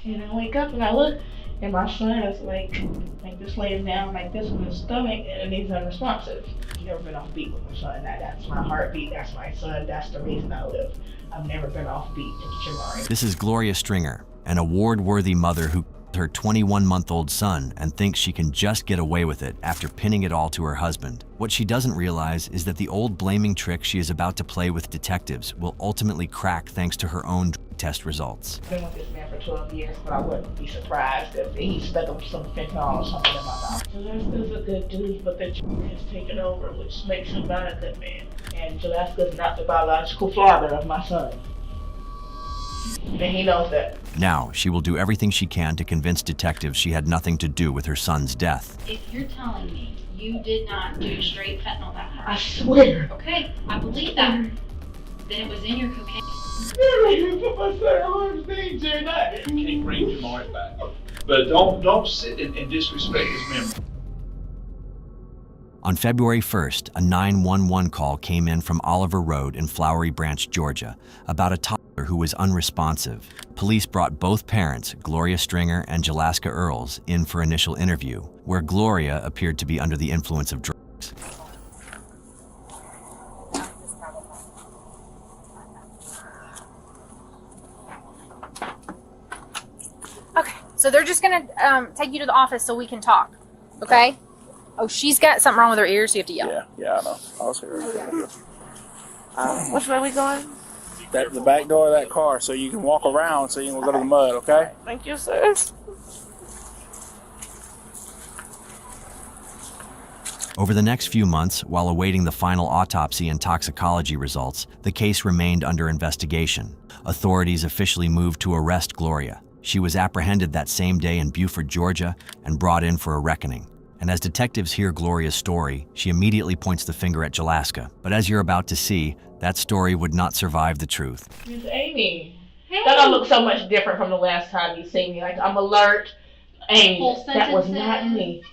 And I wake up and I look, and my son is just laying down like this on his stomach, and he's unresponsive. I've never been off beat with my son. That's my heartbeat. That's my son. That's the reason I live. I've never been off beat with Jamari. This is Gloria Stringer, an award-worthy mother who her 21-month-old son and thinks she can just get away with it after pinning it all to her husband. What she doesn't realize is that the old blaming trick she is about to play with detectives will ultimately crack thanks to her own test results. I've been with this man for 12 years, but I wouldn't be surprised if he stuck up some fentanyl or something in my mouth. Jalaska's a good dude, but the has taken over, which makes him not a good man. And Jalaska's not the biological father of my son. And he knows that. Now, she will do everything she can to convince detectives she had nothing to do with her son's death. If you're telling me you did not do straight fentanyl that night, I swear. okay, I believe that. Then it was in your cocaine. You put my son in harm's danger, and You can't bring Jamari back. But don't sit and disrespect his memory. On February 1st, a 911 call came in from Oliver Road in Flowery Branch, Georgia, about a toddler who was unresponsive. Police brought both parents, Gloria Stringer and Jalaska Earls, in for initial interview, where Gloria appeared to be under the influence of drugs. Okay, so they're just gonna take you to the office so we can talk, okay? Oh, she's got something wrong with her ears, so you have to yell. Yeah, I know. I'll see her. Which way we going? The back door of that car, so you can walk around, so you can go to the mud. Okay. Thank you, sir. Over the next few months, while awaiting the final autopsy and toxicology results, the case remained under investigation. Authorities officially moved to arrest Gloria. She was apprehended that same day in Beaufort, Georgia, and brought in for a reckoning. And as detectives hear Gloria's story, she immediately points the finger at Jalaska. But as you're about to see, that story would not survive the truth. Miss Amy. Hey. That don't look so much different from the last time you see me. Like, I'm alert. Amy, Whole that was not sentences. me.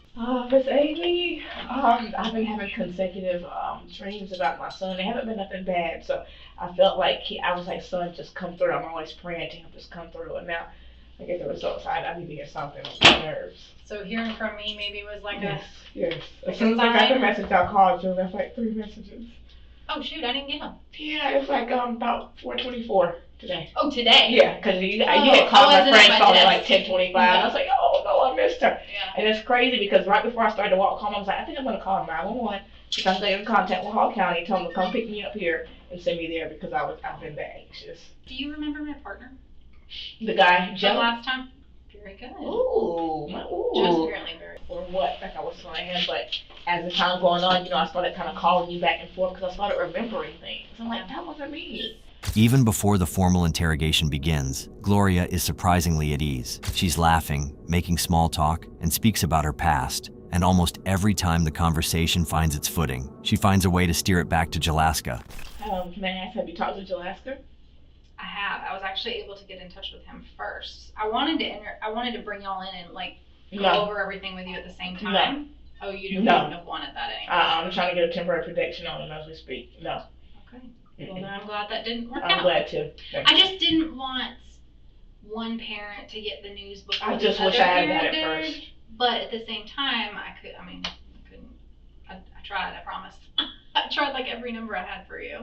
Miss Amy, I've been having consecutive dreams about my son. They haven't been nothing bad, so I felt like I was like, son, just come through. I'm always praying to him, just come through. And now I get the results. I need to get something on my nerves. So hearing from me maybe was like Yes, a, yes. As soon as I got the message, I called you. That's like 3 messages. oh shoot, I didn't get them. Yeah, it's like about 4:24 today. Oh, today? Yeah, because you Oh, had called I my wasn't at friend's my phone at desk. like 10:25. I was like, oh no, I missed her. Yeah. And it's crazy because right before I started to walk home, I was like, I think I'm gonna call 911 because I'm in contact with Hall County, tell them to come pick me up here and send me there because I've been that anxious. Do you remember my partner The guy, from Joe. last time? Very good. Ooh, Joe's ooh. apparently very Or what? Like I was telling him, but as the time going on, I started kind of calling you back and forth because I started remembering things. I'm like, that wasn't me. Even before the formal interrogation begins, Gloria is surprisingly at ease. She's laughing, making small talk, and speaks about her past. And almost every time the conversation finds its footing, she finds a way to steer it back to Jalaska. May I ask, have you talked to Jalaska? I have. I was actually able to get in touch with him first. I wanted to bring y'all in and like go No. over everything with you at the same time. Oh, you No. wouldn't have wanted that anyway. I'm trying to get a temporary protection on him as we speak. No. Okay. Well, then I'm glad that didn't work I'm out. glad to. Thank I you. just didn't want one parent to get the news before I just the wish other I had parent that at did. first. But at the same time, I couldn't. I tried, I promise. I tried like every number I had for you.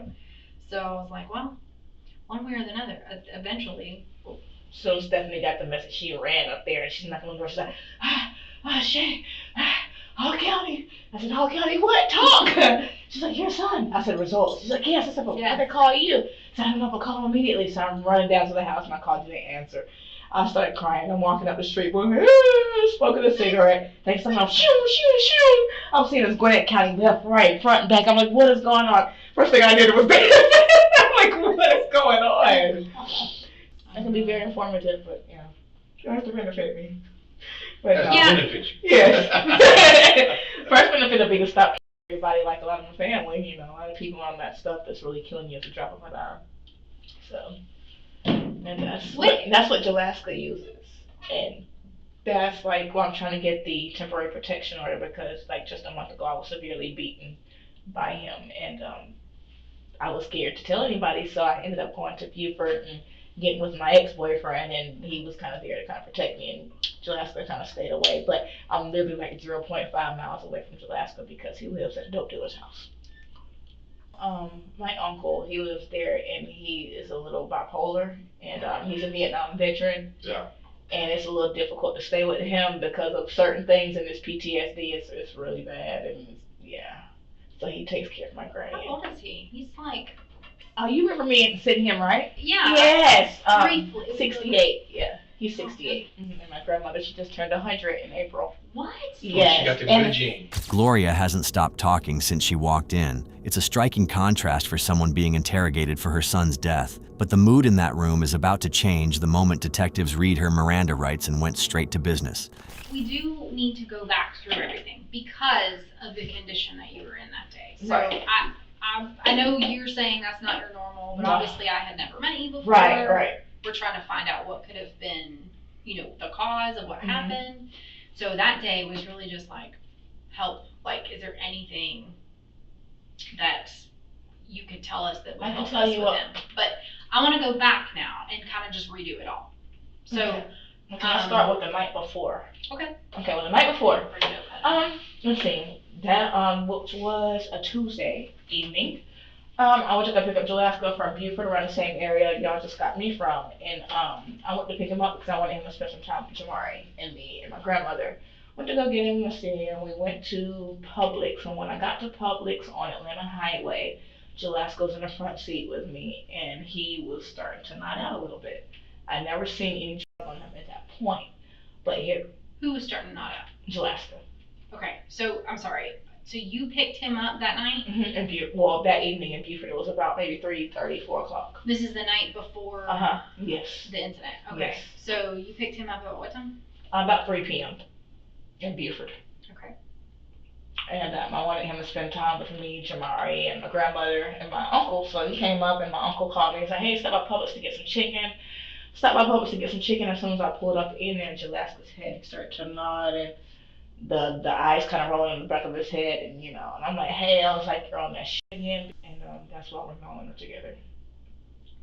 So I was like, well, one way or the other, eventually. So Stephanie got the message. She ran up there and she's knocking on the door. She's like, Shay, Hall County. I said, Hall County, what? Talk. She's like, your son. I said, results. She's like, yes. I said, but why did they call you? So I don't know if I call him immediately. So I'm running down to the house and I called you, they answer. I started crying. I'm walking up the street, smoking a cigarette. Next time I'm shoo. I'm seeing this Gwinnett County left, right, front, and back. I'm like, what is going on? First thing I did was I'm like, what is going on? It can be very informative, but you have to benefit me. But Yeah. Benefits you. yes. First benefit will be to stop everybody, like a lot of my family. A lot of people on that stuff that's really killing you at the drop of a dime. So. And that's what Jalaska uses. And that's like why I'm trying to get the temporary protection order because like just a month ago I was severely beaten by him and I was scared to tell anybody so I ended up going to Beaufort and getting with my ex-boyfriend, and he was kind of there to kind of protect me, and Jalaska kind of stayed away. But I'm literally like 0.5 miles away from Jalaska because he lives at a dope dealer's house. My uncle, he lives there, and he is a little bipolar, and he's a Vietnam veteran. Yeah. And it's a little difficult to stay with him because of certain things, and his PTSD is really bad, and yeah. So he takes care of my granny. How old is he? He's like. Oh, you remember me sitting him, right? Yeah. Yes. Briefly. 68. Yeah, he's 68. And my grandmother, she just turned 100 in April. What? Yes. She got the good gene. Gloria hasn't stopped talking since she walked in. It's a striking contrast for someone being interrogated for her son's death. But the mood in that room is about to change the moment detectives read her Miranda rights and went straight to business. We do need to go back through everything because of the condition that you were in that day. So Right. I know you're saying that's not your normal, but No. obviously I had never met you before. Right. We're trying to find out what could have been, the cause of what Mhm. happened. So that day was really just like, help. Like, is there anything that you could tell us that would I can help tell us you with what- him? But I want to go back now and kind of just redo it all. So, Okay, I'll start with the night before. okay. Okay, well, the night before. Bring it up. Let's see. That which was a Tuesday evening. I went to go pick up Jalaska from Buford, around the same area y'all just got me from, and I went to pick him up because I wanted him to spend some time with Jamari and me and my grandmother. Went to go get him a city, and we went to Publix. And when I got to Publix on Atlanta Highway, Jalaska was in the front seat with me, and he was starting to nod out a little bit. I never seen any trouble on him at that point, but here, Who was starting to nod out? Jalaska. Okay, so I'm sorry. So you picked him up that night? Well, that evening in Buford, it was about maybe 3:30, 4 o'clock. This is the night before Yes. the incident. Okay. Yes. So you picked him up at what time? About 3 p.m. in Buford. Okay. And I wanted him to spend time with me, Jamari, and my grandmother, and my uncle. So he came up, and my uncle called me and said, "Hey, stop by Publix to get some chicken." Stop by Publix to get some chicken. As soon as I pulled up in there, Jalaska's head started to nod, and the eyes kind of rolling in the back of his head, and and I'm like, "Hey," I was like, "You're on that shit again," and that's why we're going together.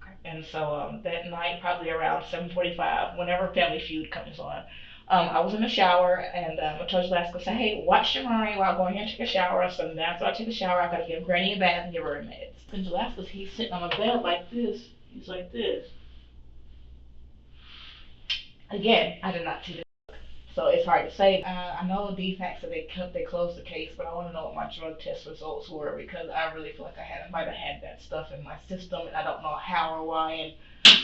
Okay. And so that night, probably around 7:45, whenever Family Feud comes on, I was in the shower, and I told Jalaska, I said, "Hey, watch Jamari while I go in here and take a shower." So then after I take a shower, I gotta give Granny a bath and give her her meds. And Jalaska's, he's sitting on the bed like this. He's like this. Again, I did not see this. So it's hard to say. I know DFACS said they closed the case, but I want to know what my drug test results were because I really feel like I might have had that stuff in my system, and I don't know how or why. And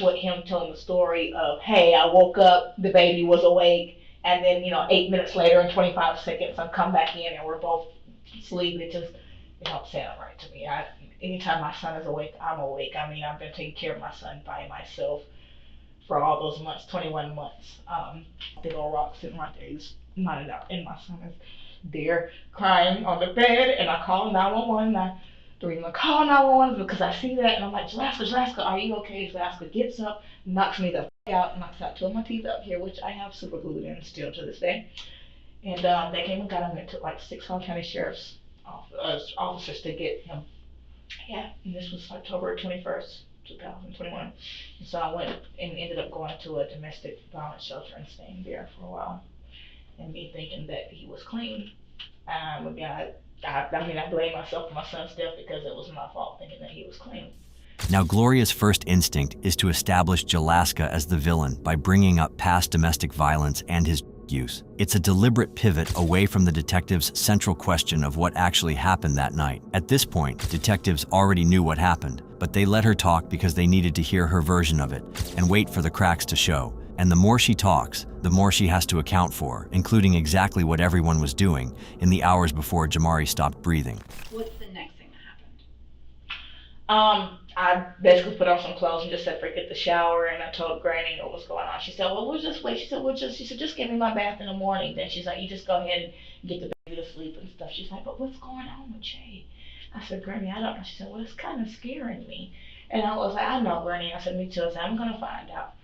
with him telling the story of, hey, I woke up, the baby was awake, and then 8 minutes later and 25 seconds, I come back in and we're both asleep. It don't sound right to me. Anytime my son is awake, I'm awake. I mean, I've been taking care of my son by myself for all those months, 21 months. Big old rock sitting right there. He's nodded out, and my son is there crying on the bed, and I call 911. The reason I call 911 is because I see that, and I'm like, Jalaska, are you okay? Jalaska gets up, knocks me the f out, knocks out two of my teeth up here, which I have super glued in still to this day. And they came and got him, and it took like 6 Hall County Sheriff's officers to get him. Yeah, and this was October 21st. 2021. So I went and ended up going to a domestic violence shelter and staying there for a while. And me thinking that he was clean. I blame myself for my son's death because it was my fault thinking that he was clean. Now, Gloria's first instinct is to establish Jalaska as the villain by bringing up past domestic violence and his use. It's a deliberate pivot away from the detective's central question of what actually happened that night. At this point, detectives already knew what happened, but they let her talk because they needed to hear her version of it and wait for the cracks to show. And the more she talks, the more she has to account for, including exactly what everyone was doing in the hours before Jamari stopped breathing. What's the next thing that happened? I basically put on some clothes and just said, forget the shower, and I told Granny what was going on. She said, well, we'll just wait. She said, just give me my bath in the morning. Then she's like, you just go ahead and get the baby to sleep and stuff. She's like, but what's going on with Jay? I said, Granny, I don't know. She said, well, it's kind of scaring me. And I was like, I know, Granny. I said, me too. I said, I'm going to find out.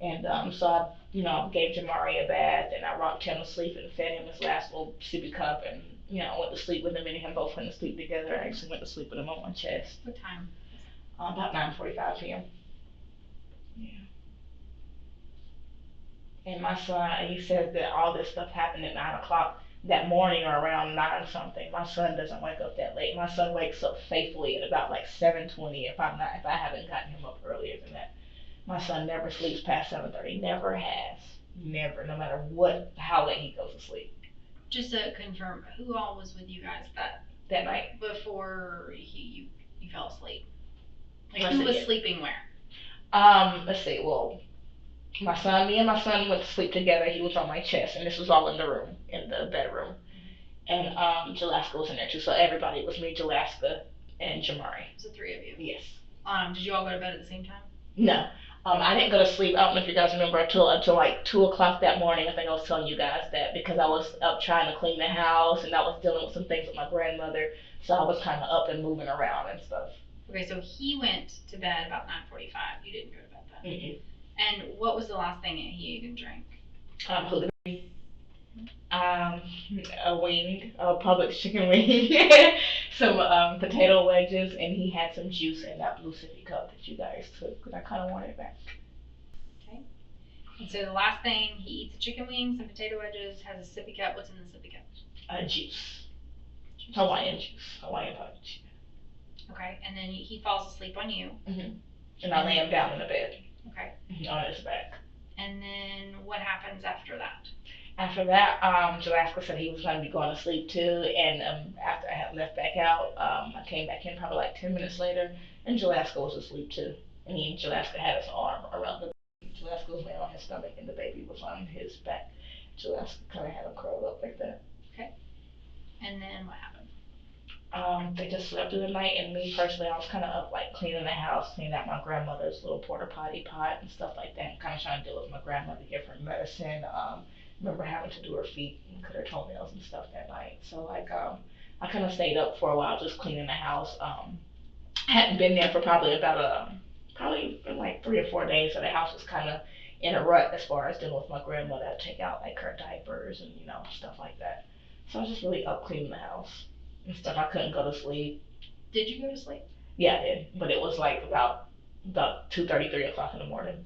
And so I, gave Jamari a bath, and I rocked him to sleep and fed him his last little sippy cup, and, went to sleep with him, and him both went to sleep together. I actually went to sleep with him on my chest. What time? About 9:45 p.m. Yeah. And my son, he says that all this stuff happened at 9 o'clock that morning or around 9 something. My son doesn't wake up that late. My son wakes up faithfully at about like 7:20 if I haven't gotten him up earlier than that. My son never sleeps past 7:30. Never has. Never. No matter how late he goes to sleep. Just to confirm, who all was with you guys That night. before you fell asleep? Like Let's who was see. sleeping where? Let's see. Well, me and my son went to sleep together. He was on my chest, and this was all in the bedroom. And Jalaska was in there too. So everybody, it was me, Jalaska, and Jamari. It was the three of you. Yes. Did you all go to bed at the same time? No. I didn't go to sleep. I don't know if you guys remember until like 2 o'clock that morning. I think I was telling you guys that because I was up trying to clean the house and I was dealing with some things with my grandmother. So I was kind of up and moving around and stuff. Okay, so he went to bed about 9:45. You didn't go to bed then. Mm-mm. And what was the last thing that he ate and drank? A wing, a Publix chicken wing, some potato wedges, and he had some juice in that blue sippy cup that you guys took because I kind of wanted it back. Okay. And so the last thing, he eats the chicken wings and potato wedges, has a sippy cup. What's in the sippy cup? Juice. Hawaiian juice. Hawaiian punch. Okay, and then he falls asleep on you. Mm-hmm. And I lay him down in the bed. Okay. On his back. And then what happens after that? After that, Jalaska said he was going to be going to sleep too, and after I had left back out, I came back in probably like 10 minutes later, and Jalaska was asleep too. And Jalaska had his arm around the baby. Jalaska was laying on his stomach, and the baby was on his back. Jalaska kind of had him curled up like that. Okay. And then what happened? They just slept through the night, and me personally, I was kind of up like cleaning the house, cleaning out my grandmother's little porta potty pot and stuff like that, and kind of trying to deal with my grandmother, give her medicine. Remember having to do her feet and cut her toenails and stuff that night. So like I kind of stayed up for a while just cleaning the house. Hadn't been there for probably about probably been like 3 or 4 days, so the house was kind of in a rut as far as dealing with my grandmother. I'd take out like her diapers and stuff like that. So I was just really up cleaning the house and stuff. I couldn't go to sleep. Did you go to sleep? Yeah, I did, but it was like about 2:30, 3 o'clock in the morning.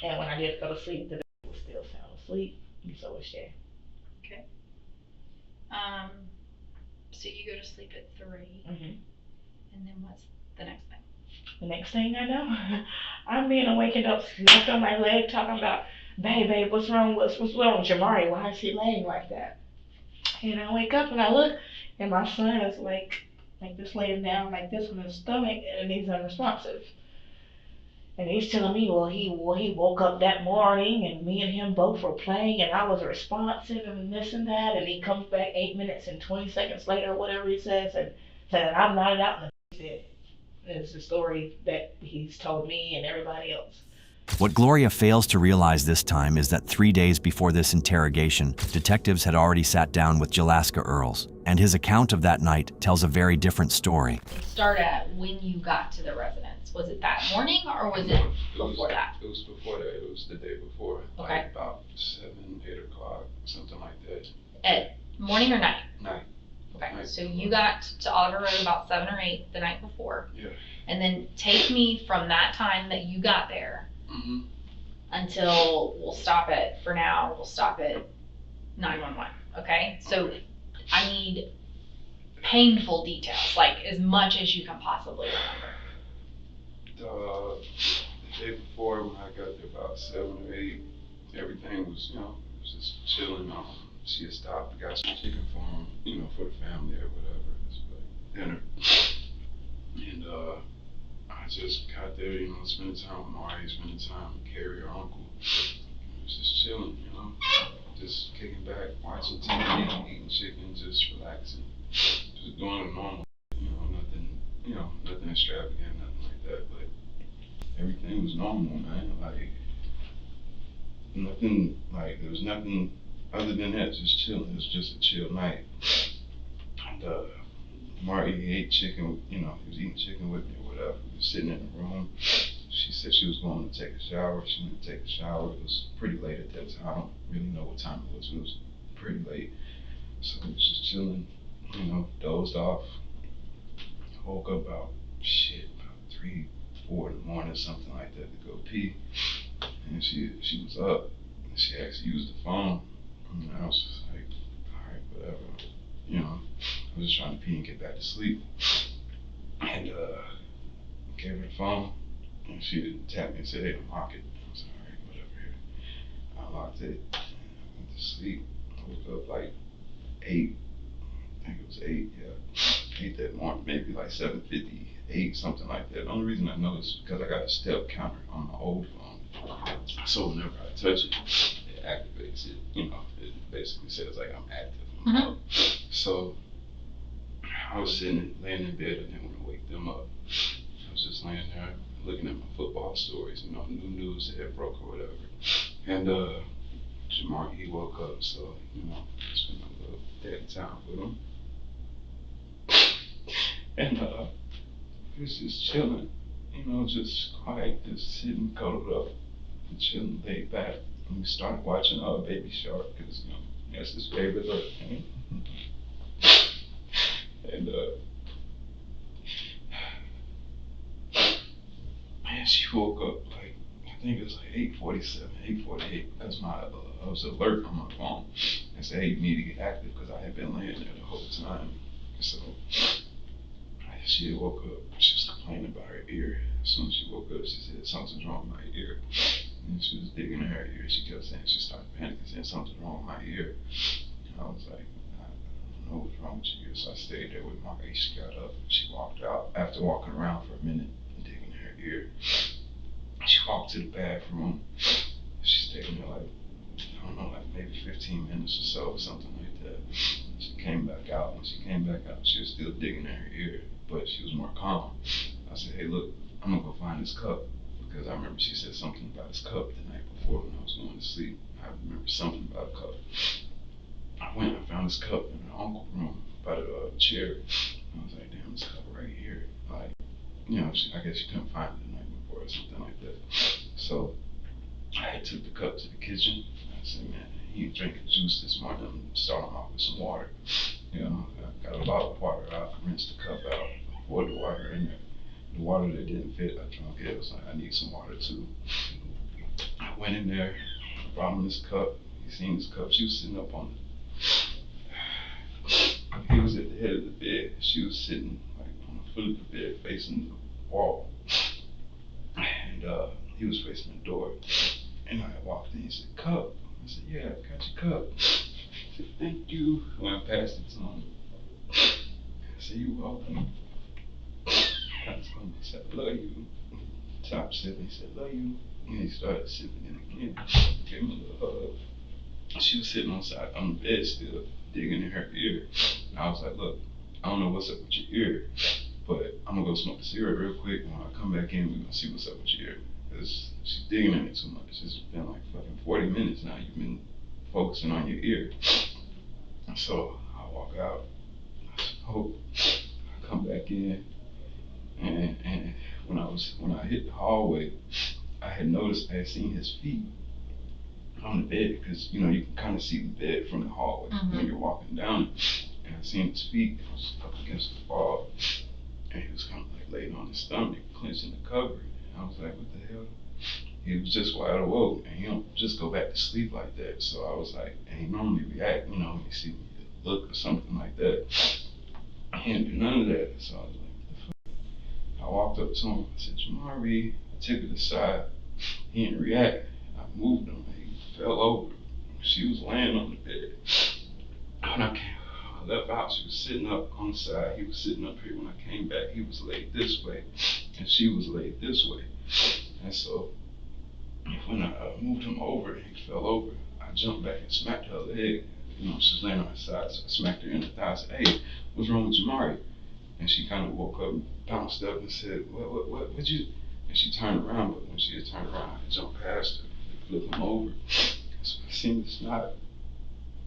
And when I did go to sleep, the baby was still sound asleep, and so was Shay. Okay. So you go to sleep at 3. Mm-hmm. And then what's the next thing? The next thing I know, I'm being awakened up, left on my leg, talking about, babe, what's wrong? What's wrong with Jamari? Why is he laying like that? And I wake up and I look, and my son is like this laying down like this on his stomach, and he's unresponsive. And he's telling me, well, he woke up that morning and me and him both were playing and I was responsive and this and that. And he comes back 8 minutes and 20 seconds later, whatever he says, and said, I'm nodded out and the said, it's the story that he's told me and everybody else. What Gloria fails to realize this time is that 3 days before this interrogation, detectives had already sat down with Jalaska Earls, and his account of that night tells a very different story. Start at when you got to the residence. Was it that morning or was it before that? It was before that. It was the day before. Okay. Like about 7, 8 o'clock, something like that. At morning or night? Night. Okay, Night. so you got to Oliver Road about 7 or 8 the night before. Yeah. And then take me from that time that you got there until we'll stop at 911, okay? So I need painful details, like as much as you can possibly remember. The day before when I got there about 7 or 8, everything was, it was just chilling. She had stopped, got some chicken for him, for the family or whatever. It's like dinner. And I just got there, spending time with Mari, spending time with Carrie, her uncle. It was just chilling, just kicking back, watching TV, eating chicken, just relaxing, just doing the normal, nothing extravagant, nothing like that, but everything was normal, man. There was nothing other than that, just chilling. It was just a chill night. And Marty, he ate chicken, he was eating chicken with me or whatever. We were sitting in the room. She said she was going to take a shower. She went to take a shower. It was pretty late at that time. I don't really know what time it was. It was pretty late. So we was just chilling, dozed off. Woke up about 3, 4 in the morning, something like that, to go pee. And she was up, and she actually used the phone. And I was just like, all right, whatever. You know, I was just trying to pee and get back to sleep. And gave her the phone, and she tapped me and said, hey, unlock it. I was like, all right, whatever. Here. I unlocked it, and I went to sleep. I woke up like 8, I think it was 8, yeah. 8 that morning, maybe like 7:58, something like that. The only reason I know is because I got a step counter on my old phone. So whenever I touch it, it activates it. You know, it basically says like I'm active. Mm-hmm. So I was laying in bed, and didn't want to wake them up. I was just laying there looking at my football stories, you know, new news that had broke or whatever. And Jamar, he woke up, so, you know, I spent a little daddy time with him. And he was just chilling, you know, just quiet, just sitting, cuddled up, and chilling, laid back. And we started watching Baby Shark, because, you know, that's his favorite little thing. And man, she woke up like, I think it was like 8:47, 8:48, because I was alert on my phone and said, hey, you need to get active, because I had been laying there the whole time. So she had woke up, she was complaining about her ear. As soon as she woke up, she said, something's wrong with my ear. And she was digging in her ear. She kept saying, she started panicking, saying, something's wrong with my ear. And I was like, I don't know what's wrong with your ear. So I stayed there with Marie. She got up, she walked out. After walking around for a minute and digging in her ear, she walked to the bathroom. She stayed in there like, I don't know, like maybe 15 minutes or so, or something like that. She came back out. When she came back out, she was still digging in her ear, but she was more calm. I said, hey, look, I'm gonna go find this cup, because I remember she said something about this cup the night before when I was going to sleep. I remember something about a cup. I went and found this cup in her uncle's room by the chair. I was like, damn, this cup right here. Like, you know, I guess she couldn't find it the night before or something like that. So I took the cup to the kitchen. I said, man, he drinking juice this morning. I'm starting off with some water. You know, I got a bottle of water out. I rinsed the cup out. I poured the water in there. The water that didn't fit, I drank it. I was like, I need some water too. I went in there, brought him this cup. He seen this cup. She was sitting up on he was at the head of the bed. She was sitting like on the foot of the bed facing the wall. And he was facing the door. And I walked in, he said, cup. I said, yeah, I got your cup. He said, thank you. When I passed it to him, I said, you're welcome. I told him, I said, I love you. Top sipping, he said, love you. And he started sipping it again. Gave him a little hug. She was sitting on the bed still, digging in her ear. And I was like, look, I don't know what's up with your ear, but I'm gonna go smoke a cigarette real quick. And when I come back in, we're gonna see what's up with your ear. Because she's digging in it too much. It's been like fucking 40 minutes now. You've been focusing on your ear. And so I walk out. I hope I come back in. And when I hit the hallway, I had noticed, I had seen his feet on the bed, because you know you can kind of see the bed from the hallway when you're walking down it. And I seen his feet. It was up against the wall, and he was kind of like laid on his stomach, clenching the cover. And I was like, what the hell? He was just wide awoke, and he don't just go back to sleep like that. So I was like, and he normally react, you know, when he see me look or something like that. He didn't do none of that. So I was like, what the fuck? I walked up to him. I said, Jamari. I took it aside. He didn't react. I moved him. He fell over. She was laying on the bed. When I left out, she was sitting up on the side. He was sitting up here. When I came back, he was laid this way, and she was laid this way. And so when I moved him over and he fell over, I jumped back and smacked her leg. You know, she was laying on her side, so I smacked her in the thigh. I said, hey, what's wrong with Jamari? And she kind of woke up, bounced up and said, what'd you? And she turned around, but when she had turned around, I jumped past her and flipped him over. So I seen the snot.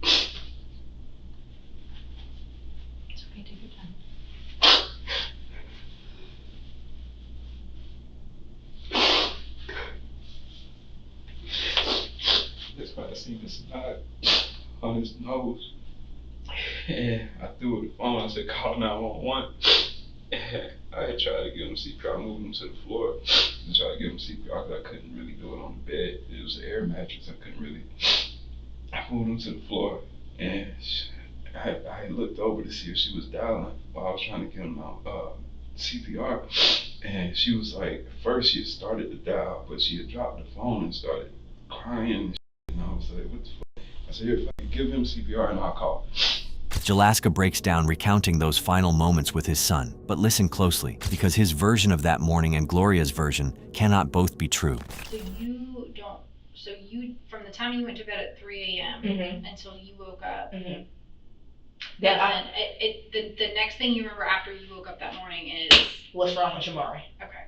It's okay, take your time. That's why I seen the snot on his nose. And I threw the phone. I said, call 911. I had tried to give him CPR. I moved him to the floor and tried to give him CPR because I couldn't really do it on the bed. It was an air mattress. I couldn't really. I moved him to the floor, and I looked over to see if she was dialing while I was trying to give him CPR. And she was like, first she had started to dial, but she had dropped the phone and started crying and shit. And I was like, what the fuck? I said, here, if I can give him CPR and I'll call. Jalaska breaks down recounting those final moments with his son, but listen closely, because his version of that morning and Gloria's version cannot both be true. So you, from the time you went to bed at 3 a.m. Until you woke up, the next thing you remember after you woke up that morning is... What's wrong with Jamari? Okay.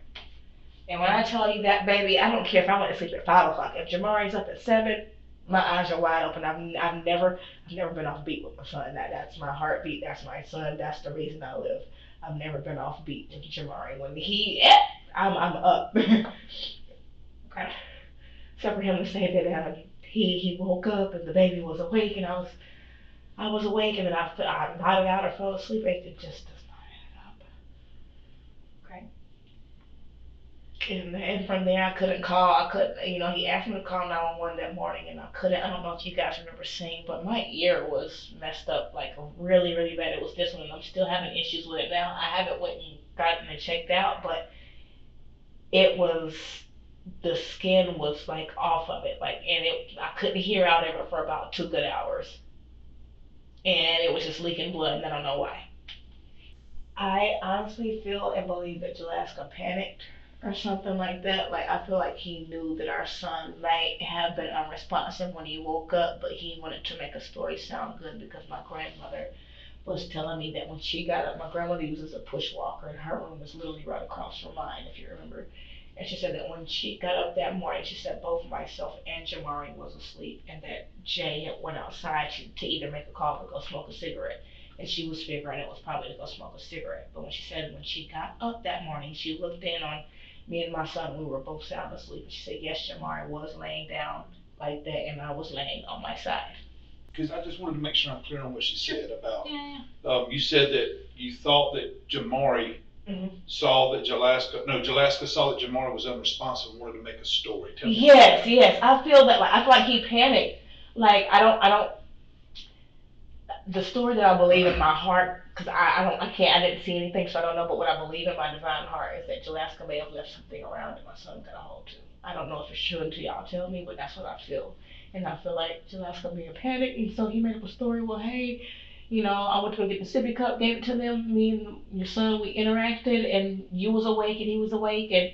And when I tell you that, baby, I don't care if I went to sleep at 5 o'clock. If Jamari's up at 7, my eyes are wide open. I've never been off beat with my son. That's my heartbeat. That's my son. That's the reason I live. I've never been off beat with Jamari. When I'm up. Okay. Except for him to say that he woke up and the baby was awake and I was awake and then I nodded out or fell asleep. It just does not add up. Okay. And from there I couldn't call. I couldn't, he asked me to call 911 that morning and I couldn't. I don't know if you guys remember seeing, but my ear was messed up like really, really bad. It was this one and I'm still having issues with it now. I haven't went and gotten it checked out, but the skin was like off of it, I couldn't hear out of it for about 2 good hours. And it was just leaking blood and I don't know why. I honestly feel and believe that Jalaska panicked or something like that. Like, I feel like he knew that our son might have been unresponsive when he woke up, but he wanted to make a story sound good because my grandmother was telling me that when she got up, my grandmother uses a push walker and her room was literally right across from mine, if you remember. And she said that when she got up that morning, she said both myself and Jamari was asleep and that Jay had went outside to either make a call or go smoke a cigarette. And she was figuring it was probably to go smoke a cigarette. But when she got up that morning, she looked in on me and my son. We were both sound asleep. And she said, yes, Jamari was laying down like that and I was laying on my side. Because I just wanted to make sure I'm clear on what she said about, Yeah. You said that you thought that Jamari saw that Jalaska saw that Jamari was unresponsive and wanted to make a story. Tell me. Yes. I feel like he panicked. Like, the story that I believe in my heart, because I didn't see anything, so I don't know, but what I believe in my divine heart is that Jalaska may have left something around that my son got a hold to. I don't know if it's true until y'all tell me, but that's what I feel. And I feel like Jalaska being panicked, and so he made up a story, well, hey, I went to go get the sippy cup, gave it to them, me and your son, we interacted, and you was awake and he was awake, and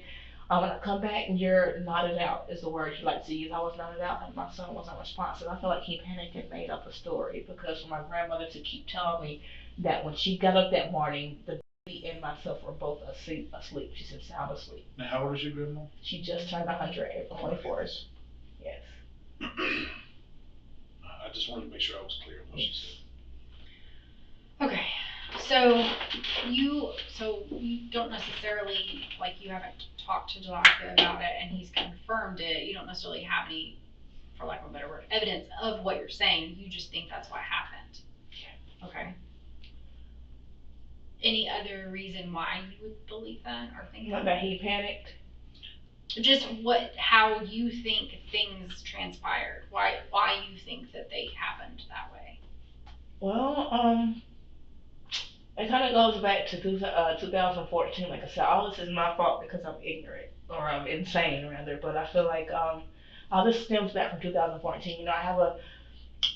when I come back and you're nodded out is the word you like to use. I was nodded out and my son wasn't responsive. I feel like he panicked and made up a story because for my grandmother to keep telling me that when she got up that morning, the baby and myself were both asleep. She said sound asleep. Now, how old is your grandma? She just turned 100 April 24th. Yes. I just wanted to make sure I was clear on what she said. Okay, so you don't necessarily, like, you haven't talked to Jalaska about it and he's confirmed it. You don't necessarily have any, for lack of a better word, evidence of what you're saying. You just think that's what happened. Okay. Any other reason why you would believe that or think that he panicked? Just how you think things transpired. Why you think that they happened that way? Well, it kind of goes back to 2014. Like I said, all this is my fault because I'm ignorant or I'm insane rather. But I feel like all this stems back from 2014. I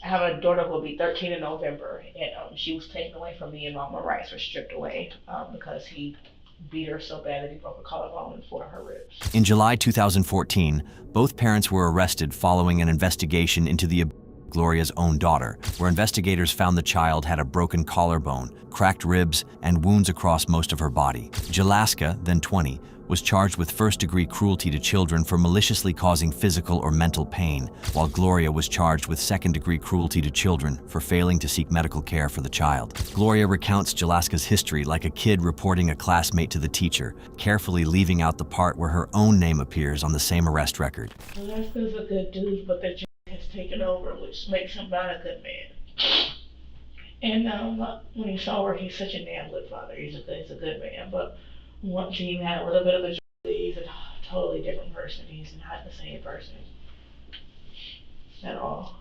have a daughter who will be 13 in November, and she was taken away from me, and all my rights were stripped away because he beat her so bad that he broke her collarbone and 4 of her ribs. In July 2014, both parents were arrested following an investigation into the Gloria's own daughter, where investigators found the child had a broken collarbone, cracked ribs, and wounds across most of her body. Jalaska, then 20, was charged with first-degree cruelty to children for maliciously causing physical or mental pain, while Gloria was charged with second-degree cruelty to children for failing to seek medical care for the child. Gloria recounts Jalaska's history like a kid reporting a classmate to the teacher, carefully leaving out the part where her own name appears on the same arrest record. Jalaska's a good dude, but the has taken over, which makes him not a good man. And when he saw her, he's such a damn good father. He's a good man. But once he had a little bit of a he's a totally different person. He's not the same person at all.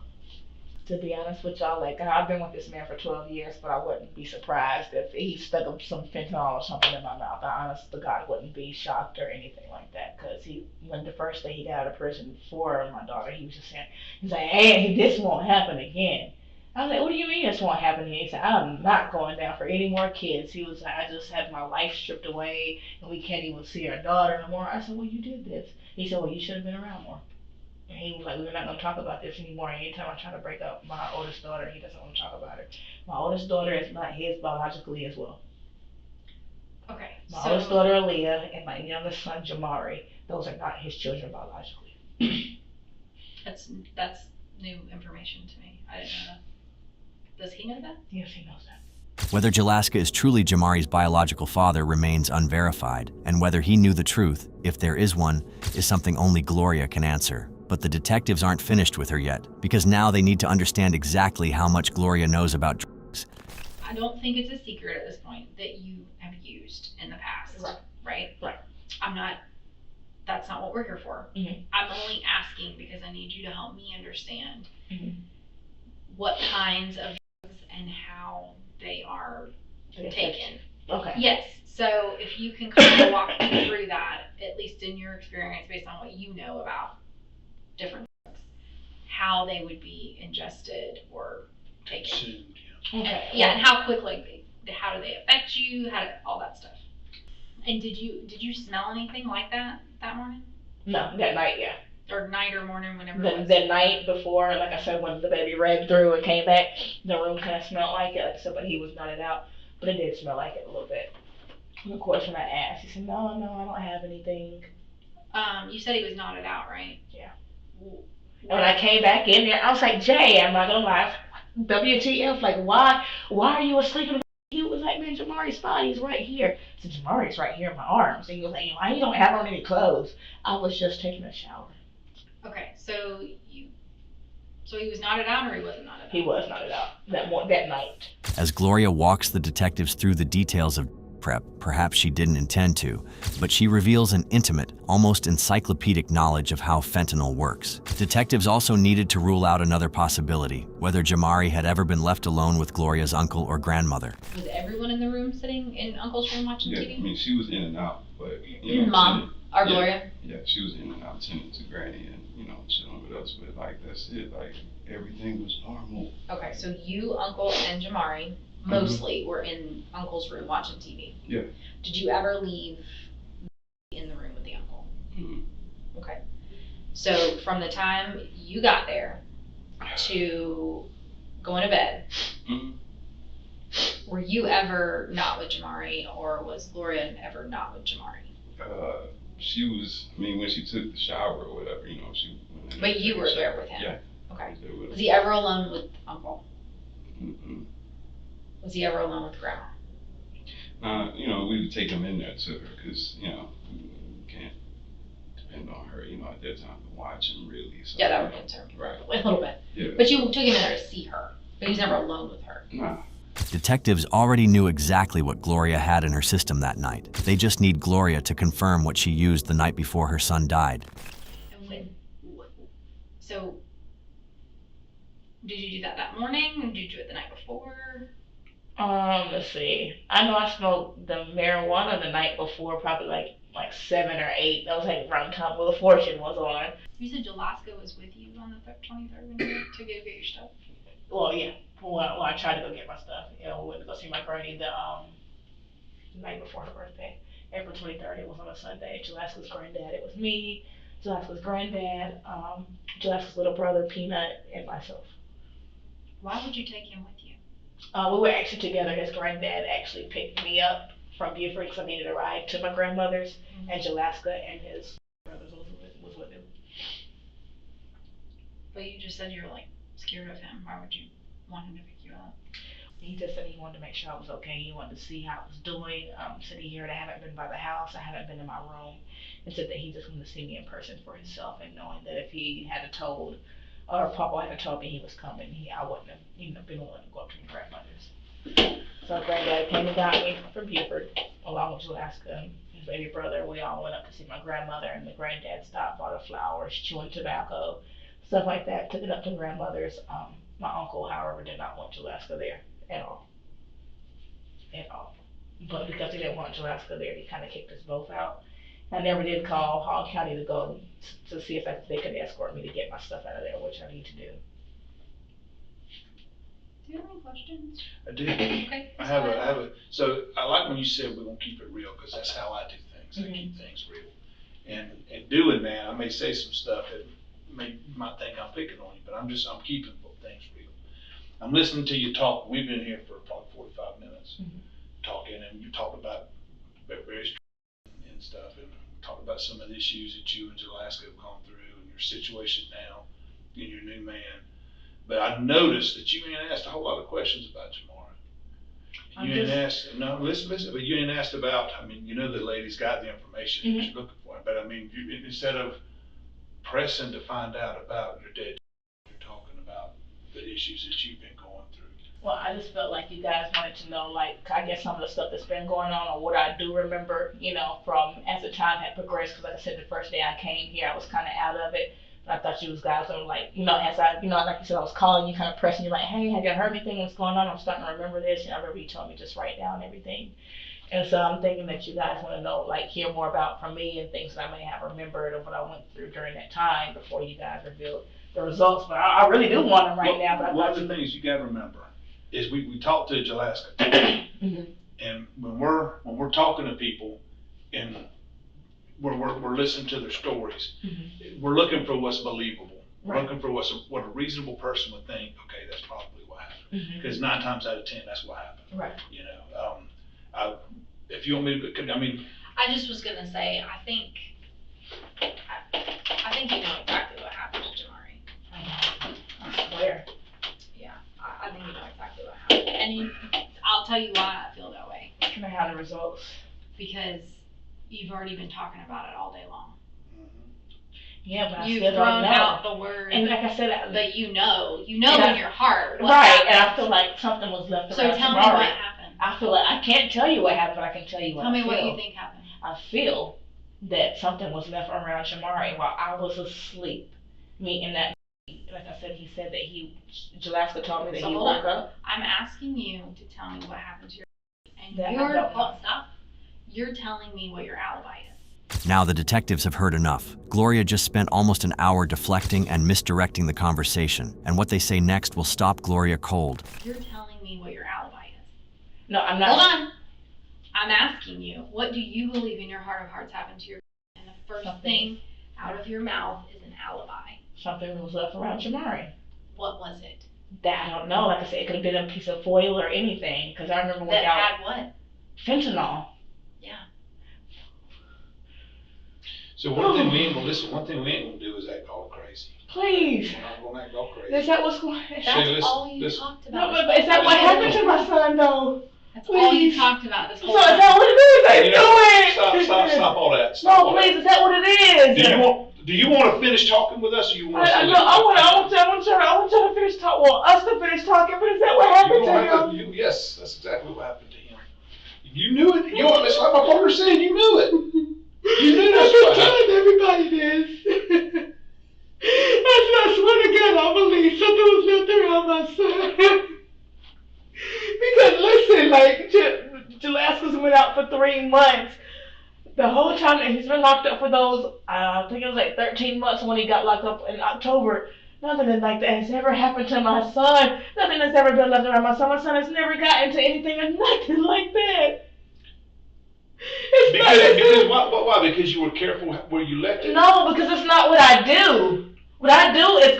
To be honest with y'all, like I've been with this man for 12 years, but I wouldn't be surprised if he stuck up some fentanyl or something in my mouth. I honest to God wouldn't be shocked or anything like that, because when the first day he got out of prison for my daughter, he was just saying, he's like, hey, this won't happen again. I was like, what do you mean this won't happen again? He said, I'm not going down for any more kids. He was like, I just had my life stripped away, and we can't even see our daughter no more. I said, well, you did this. He said, well, you should have been around more. And he was like, we're not going to talk about this anymore. Anytime I try to break up my oldest daughter, he doesn't want to talk about it. My oldest daughter is not his biologically as well. Okay. My oldest daughter, Aaliyah, and my youngest son, Jamari, those are not his children biologically. That's new information to me. I didn't know that. Does he know that? Yes, he knows that. Whether Jalaska is truly Jamari's biological father remains unverified, and whether he knew the truth, if there is one, is something only Gloria can answer. But the detectives aren't finished with her yet, because now they need to understand exactly how much Gloria knows about drugs. I don't think it's a secret at this point that you have used in the past, right? Right. That's not what we're here for. Mm-hmm. I'm only asking because I need you to help me understand Mm-hmm. what kinds of drugs and how they are taken. Okay. Yes. So if you can kind of walk me through that, at least in your experience, based on what you know about different drugs, how they would be ingested or taken. Consumed, Okay. And how quickly, how do they affect you, all that stuff. And did you smell anything like that morning? No, that night, yeah. Or night or morning, whenever it was? The night before, like I said, when the baby ran through and came back, the room kind of smelled like it. Like I said, but he was nutted out. But it did smell like it a little bit. And of course, when I asked, he said, no, I don't have anything. You said he was knotted out, right? Yeah. And when I came back in there, I was like, Jay, I'm not gonna lie, WTF, like, why are you asleep? He was like, man, Jamari's fine, he's right here. I said, Jamari's right here in my arms. And he was like, why you don't have on any clothes? I was just taking a shower. Okay, so he was knotted out, or he wasn't knotted out? He was knotted out that night. As Gloria walks the detectives through the details of prep, perhaps she didn't intend to, but she reveals an intimate, almost encyclopedic knowledge of how fentanyl works. Detectives also needed to rule out another possibility, whether Jamari had ever been left alone with Gloria's uncle or grandmother. Was everyone in the room sitting in Uncle's room watching Yeah, TV? I mean, she was in and out, but Mom or Gloria? Yeah, she was in and out, tending to Granny and chilling with us. But like that's it. Like everything was normal. Okay, so you, Uncle, and Jamari mostly were in Uncle's room watching TV. Yeah. Did you ever leave in the room with the uncle? Mm-hmm. Okay. So from the time you got there to going to bed, were you ever not with Jamari, or was Gloria ever not with Jamari? She was. I mean, when she took the shower or whatever, she. But you were there with him. Yeah. Okay. Was Was he ever alone with Uncle? Mm-mm. Was he ever alone with Grandma? We would take him in there to her because, we can't depend on her, at that time to watch him really. So, Yeah, that would concern me. Right. A little bit. Yeah. But you took him in there to see her. But he was never alone with her. Nah. Detectives already knew exactly what Gloria had in her system that night. They just need Gloria to confirm what she used the night before her son died. And so, did you do that morning? Or did you do it the night before? Let's see. I know I smoked the marijuana the night before, probably like 7 or 8. That was like around the time Wheel of Fortune was on. You said Jalaska was with you on the 23rd when you went to go get your stuff? Well, yeah. Well, I tried to go get my stuff. We went to go see my granny the night before her birthday. April 23rd, it was on a Sunday. Jalaska's granddad, it was me, Jalaska's granddad, Jalaska's little brother, Peanut, and myself. Why would you take him with you? We were actually together. His granddad actually picked me up from Beaufort because I needed a ride to my grandmother's, and Jalaska and his brothers was with him. But you just said you were scared of him. Why would you want him to pick you up? He just said he wanted to make sure I was okay. He wanted to see how I was doing. Said he heard I haven't been by the house. I haven't been in my room. And said that he just wanted to see me in person for himself, and knowing that if he had told or Papa hadn't told me he was coming, I wouldn't have, been willing to go up to my grandmother's. So Granddad came and got me from Buford, along with Alaska and his baby brother. We all went up to see my grandmother, and the granddad stopped, bought her flowers, chewing tobacco, stuff like that. Took it up to grandmother's. My uncle, however, did not want Alaska there at all. At all. But because he didn't want Alaska there, he kind of kicked us both out. I never did call Hall County to go to see if they could escort me to get my stuff out of there, which I need to do. Do you have any questions? I do. Okay. I have a, so I like when you said we're gonna keep it real, because that's how I do things. I keep things real. And doing that, I may say some stuff that you might think I'm picking on you, but I'm keeping things real. I'm listening to you talk. We've been here for probably 45 minutes talking, and you talk about various and stuff, and talk about some of the issues that you and Alaska have gone through, and your situation now, and your new man. But I noticed that you ain't asked a whole lot of questions about Jamara. You ain't asked, no, listen, but you ain't asked about, I mean, you know the lady's got the information that you're looking for, but I mean, instead of pressing to find out about your dead, you're talking about the issues that you've been going through. Well, I just felt like you guys wanted to know, like, I guess some of the stuff that's been going on, or what I do remember, from as the time had progressed. Because like I said, the first day I came here, I was kind of out of it. But I thought you guys were like, as I, like you said, I was calling you, kind of pressing you, like, hey, have you heard anything? What's going on? I'm starting to remember this. And I remember you told me just write down everything. And so I'm thinking that you guys want to know, like, hear more about from me and things that I may have remembered of what I went through during that time before you guys revealed the results. But I really do want them right now. But one of the things you got to remember is we talked to Alaska, and when we're talking to people, and we're listening to their stories, we're looking for what's believable. We're looking for what a reasonable person would think. Okay, that's probably what happened. Because 9 times out of 10, that's what happened. Right. If you want me to, I mean. I just was gonna say, I think you know exactly what happened to Jamari. I swear. Yeah, I think you know exactly what happened. And I'll tell you why I feel that way. Can I have the results? Because you've already been talking about it all day long. Yeah, but You've I still don't thrown know. out the word. And like I said, but you know in your heart. Right, and I feel like something was left around. So tell me what happened. I feel like I can't tell you what happened, but I can tell you what I feel. Tell me what you think happened. I feel that something was left around Jamari while I was asleep. In that, like I said, he said that Jalaska told me that he woke up. I'm asking you to tell me what happened to your and you're telling me what your alibi is. Now the detectives have heard enough. Gloria just spent almost an hour deflecting and misdirecting the conversation, and what they say next will stop Gloria cold. You're telling me what your alibi is. No, I'm not. Hold on. I'm asking you, what do you believe in your heart of hearts happened to your and the first thing out of your mouth is an alibi. Something was left around Jamari. What was it? That I don't know. Like I said, it could have been a piece of foil or anything. Because I remember when that had what? Fentanyl. Yeah. So one thing we ain't gonna do is act all crazy. Please. We're not gonna act all crazy. Is that what's going on? That's all you talked about. No, but is that what happened to my son, though? That's all you talked about this whole time. So is that what it is? I know it. Stop all that. No, please, is that what it is? Do you want to finish talking with us, or you want to? I want y'all to finish talking. Well, us to finish talking. But is that what happened to him? Yes, that's exactly what happened to him. You knew it. It's like my partner said. You knew it. You knew that's what happened. Everybody did. I swear to God, I believe something was left around my son. Because listen, like Jalaska's been out for 3 months. The whole time that he's been locked up for those, I think it was like 13 months when he got locked up in October. Nothing like that has ever happened to my son. Nothing has ever been left around my son. My son has never gotten into anything or nothing like that. Why? Because you were careful where you left it? No, because it's not what I do. What I do is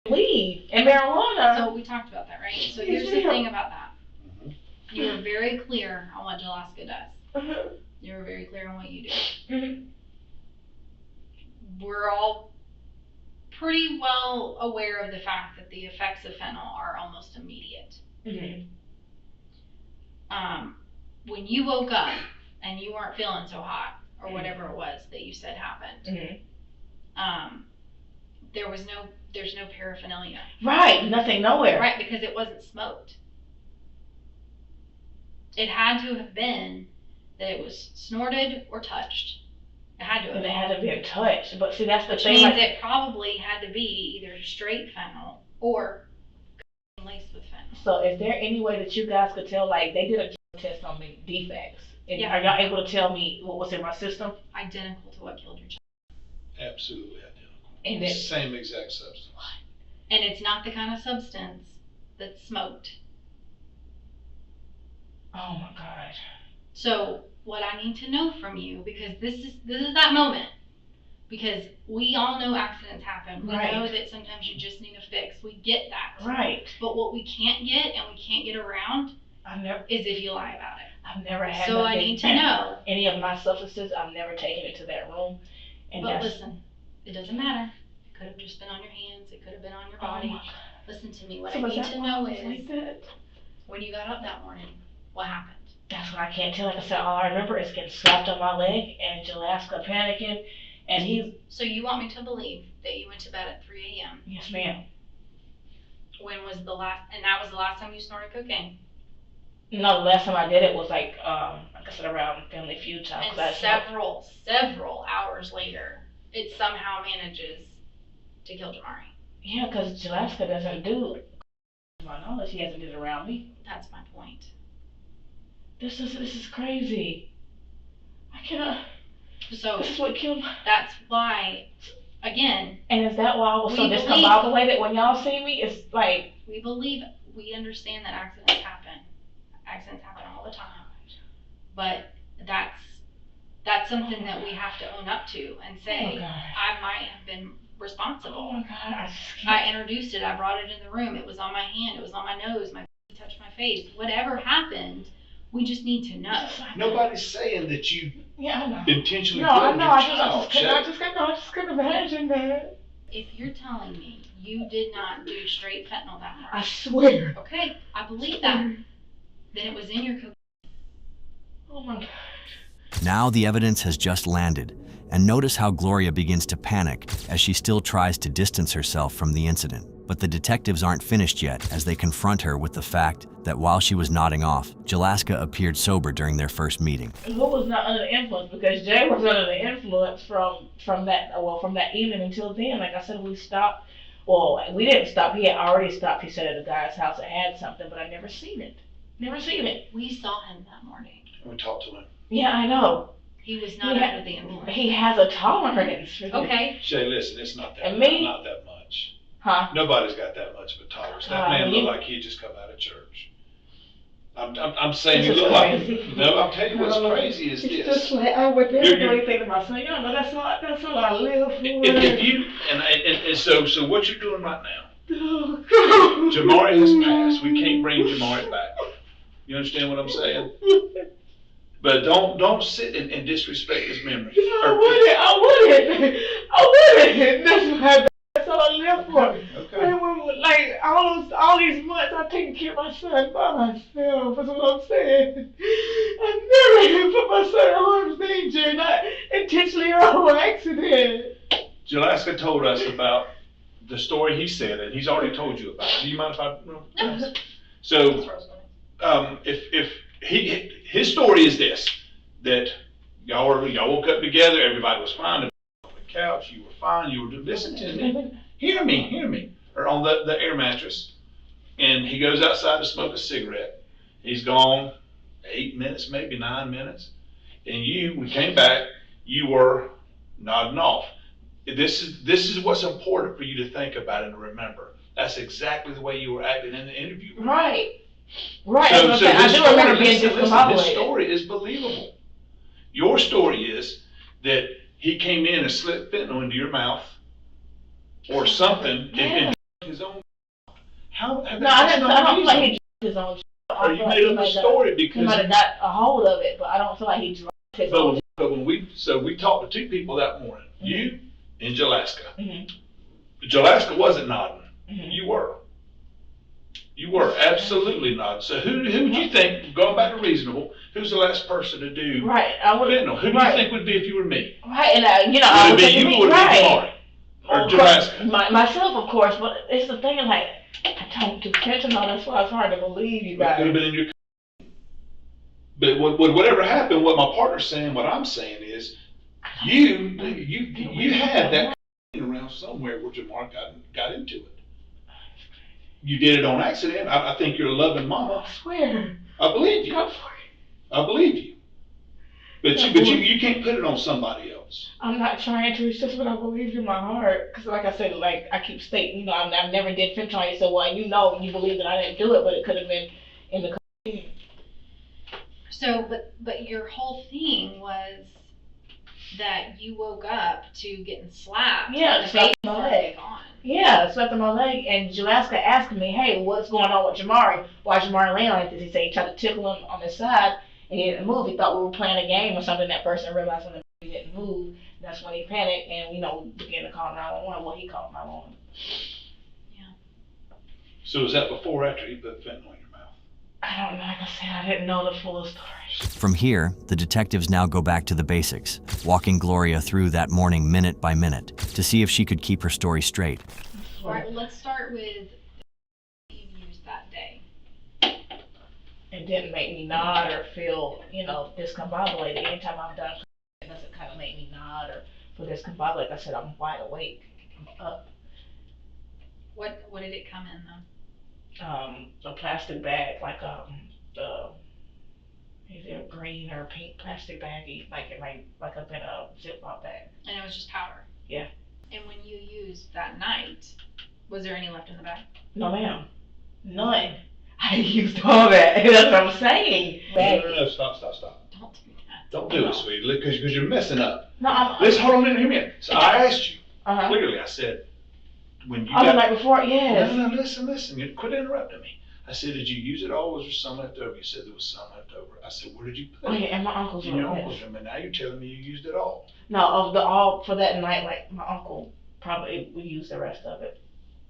weed and marijuana. So we talked about that, right? So here's the thing about that. You were very clear on what Jalaska does. You were very clear on what you do. We're all pretty well aware of the fact that the effects of fentanyl are almost immediate. When you woke up and you weren't feeling so hot, or whatever it was that you said happened, there's no paraphernalia. Right, nothing nowhere. Right, because it wasn't smoked. It had to have been that it was snorted or touched. It had to have And been. it had to be a touch. But see, that's the Which thing. means Like, it probably had to be either straight fentanyl or laced with fentanyl. so is there any way that you guys could tell, like, they did a drug test on me, defects. And Yeah. are y'all able to tell me what was in my system? Identical to what killed your child. Absolutely identical. And it, Same exact substance. And it's not the kind of substance that's smoked. oh my God. So what I need to know from you, because this is that moment, because we all know accidents happen. We Right. know that sometimes you just need a fix. We get that. Right. But what we can't get and we can't get around is if you lie about it. I've never had So I nothing- need to know. any of my substances. I've never taken it to that room. And But that's, listen, it doesn't matter. It could have just been on your hands. It could have been on your oh body. my God. Listen to me. What So I was need that to why know I was like is that? when you got up that morning, what happened? That's what I can't tell. Like I said, all I remember is getting slapped on my leg and Jalaska panicking. And he's, So you want me to believe that you went to bed at 3 a.m. yes ma'am. When was the last, and that was the last time you snorted cocaine? No, the last time I did it was like I said, around Family Feud time. 'Cause I And smoked. several hours later, it somehow manages to kill Jamari. Yeah, because Jalaska doesn't do, to my knowledge, he hasn't did it around me. That's my point. This is crazy. I cannot, So this is what killed my, that's why, again, and is that why I was so We discombobulated when y'all see me? It's like, we understand that accidents happen. Accidents happen all the time. But that's something that we have to own up to and oh say, my God. I might have been responsible. Oh my God, I just I can't. introduced it. I brought it in the room. It was on my hand. It was on my nose. My touched my face. Whatever happened, we just need to know. Nobody's saying that you Yeah, I know. intentionally No, I killed know. your I child. just couldn't imagine that. If you're telling me you did not do straight fentanyl that I morning, swear. okay, I believe that. Then it was in your cocaine. Oh my God. Now the evidence has just landed, and notice how Gloria begins to panic as she still tries to distance herself from the incident. But the detectives aren't finished yet as they confront her with the fact that while she was nodding off, Jalaska appeared sober during their first meeting. Who was not under the influence? Because Jay was under the influence from that evening until then. Like I said, we stopped. Well, we didn't stop. He had already stopped. He said at the guy's house and had something, but I never seen it. Never seen it. We saw him that morning. We talked to him. Yeah, I know. He was not Yeah. under the influence. He has a tolerance. Okay. Shay, listen, it's not that And me? not that much. Huh? Nobody's got that much of a tolerance. That man you- looked like he just come out of church. I'm saying This he is looked like. crazy. No, I'll tell you what's crazy is It's this. just like I would never You're- do anything to my son. You know, that's all I live for. If you and so what you're doing right now, Oh, Jamari has passed. We can't bring Jamari back. You understand what I'm saying? But don't sit and disrespect his memory. I wouldn't. That's all I live for. Okay. Like all these months, I've taken care of my son by myself. That's what I'm saying. I never put my son in harm's danger, not intentionally or on accident. Jalaska told us about the story he said, and he's already told you about it. Do you mind if I? No. So, if his story is this, that y'all woke up together, everybody was fine on the couch, you were fine, you were listen to me, hear me, or on the air mattress, and he goes outside to smoke a cigarette. He's gone 8 minutes, maybe 9 minutes, and we came back, you were nodding off. This is what's important for you to think about and to remember. That's exactly the way you were acting in the interview. Right. So I do remember being this discombobulated. story is believable. Your story is that he came in and slipped fentanyl into your mouth or something and his own. No, I don't feel like he drank his own. Or you made up a story He might have because. got a hold of it, but I don't feel like he drank his own. But when we talked to two people that morning, you and Jalaska. Jalaska wasn't nodding. You were. You were absolutely not. So who would you think, going back to reasonable, who's the last person to do Right. I would. fentanyl? Who do you think would be if you were me? Right, and I Would was it be you thinking or would it be right. Jamari? Or Jalaska? Myself, of course, but it's the thing, like, I don't do fentanyl, that's why it's hard to believe you But it guys. could have been in your. But whatever happened, what my partner's saying, what I'm saying is, you had that around somewhere where Jamar got into it. You did it on accident. I think you're a loving mama. I swear. I believe you. I swear. I believe you. But you can't put it on somebody else. I'm not trying to. It's just what I believe in my heart. Because like I said, like I keep stating, you know, I never did fentanyl. You said, well, you know, you believe that I didn't do it, but it could have been in the. So, but your whole thing was that you woke up to getting slapped. Yeah, slapped my leg. Yeah, slapped on my leg, and Jalaska asked me, hey, what's going on with Jamari? Why Jamari laying like this? He said he tried to tickle him on his side, and he didn't move. He thought we were playing a game or something. That person realized when he didn't move, that's when he panicked, and, you know, began to call 911. Well, he called 911. Yeah. So was that before or after he put fentanyl in your mouth? I don't know. Like I said, I didn't know the full story. From here, the detectives now go back to the basics, walking Gloria through that morning minute by minute to see if she could keep her story straight. All right, let's start with the you used that day. It didn't make me nod or feel, you know, discombobulated. Anytime I've done it doesn't kind of make me nod or feel discombobulated. Like I said, I'm wide awake. I'm up. What did it come in though? A plastic bag, like either a green or a pink plastic baggie, like it might like up in a Ziploc bag. And it was just powder. Yeah. And when you used that night, was there any left in the bag? No, ma'am. None. I used all that. That's what I'm saying. No, stop. Don't do that. Don't do it, sweetie, because you're messing up. No, Let's hold on in here a minute. So I asked you, Uh-huh. clearly, I said, when you Oh, the got... night before? Yes. No, listen. You quit interrupting me. I said, did you use it all? Was there some left over? You said there was some left over. I said, where did you put it? Oh, yeah, and my uncle's In your room, uncle's yes. room, and now you're telling me you used it all. No, of the all for that night, like my uncle probably would use the rest of it.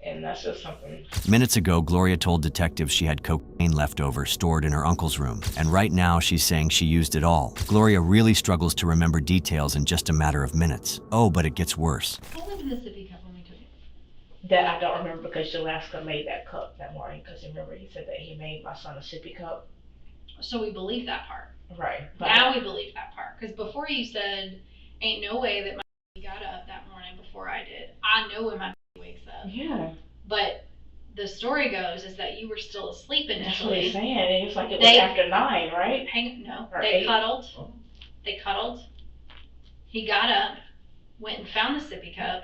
And that's just something. Minutes ago, Gloria told detectives she had cocaine left over stored in her uncle's room, and right now she's saying she used it all. Gloria really struggles to remember details in just a matter of minutes. Oh, but it gets worse. What was in the sippy cup when we took it? That I don't remember because Jalaska made that cup that morning. Because remember, he said that he made my son a sippy cup. So we believe that part. Right. But Now we believe that part. Because before you said, ain't no way that my got up that morning before I did. I know when my wakes up. yeah, But the story goes is that you were still asleep that's what he's initially. saying. And it's like it was They- after 9, right? No. Or They 8. cuddled. Oh. They cuddled. He got up, went and found the sippy cup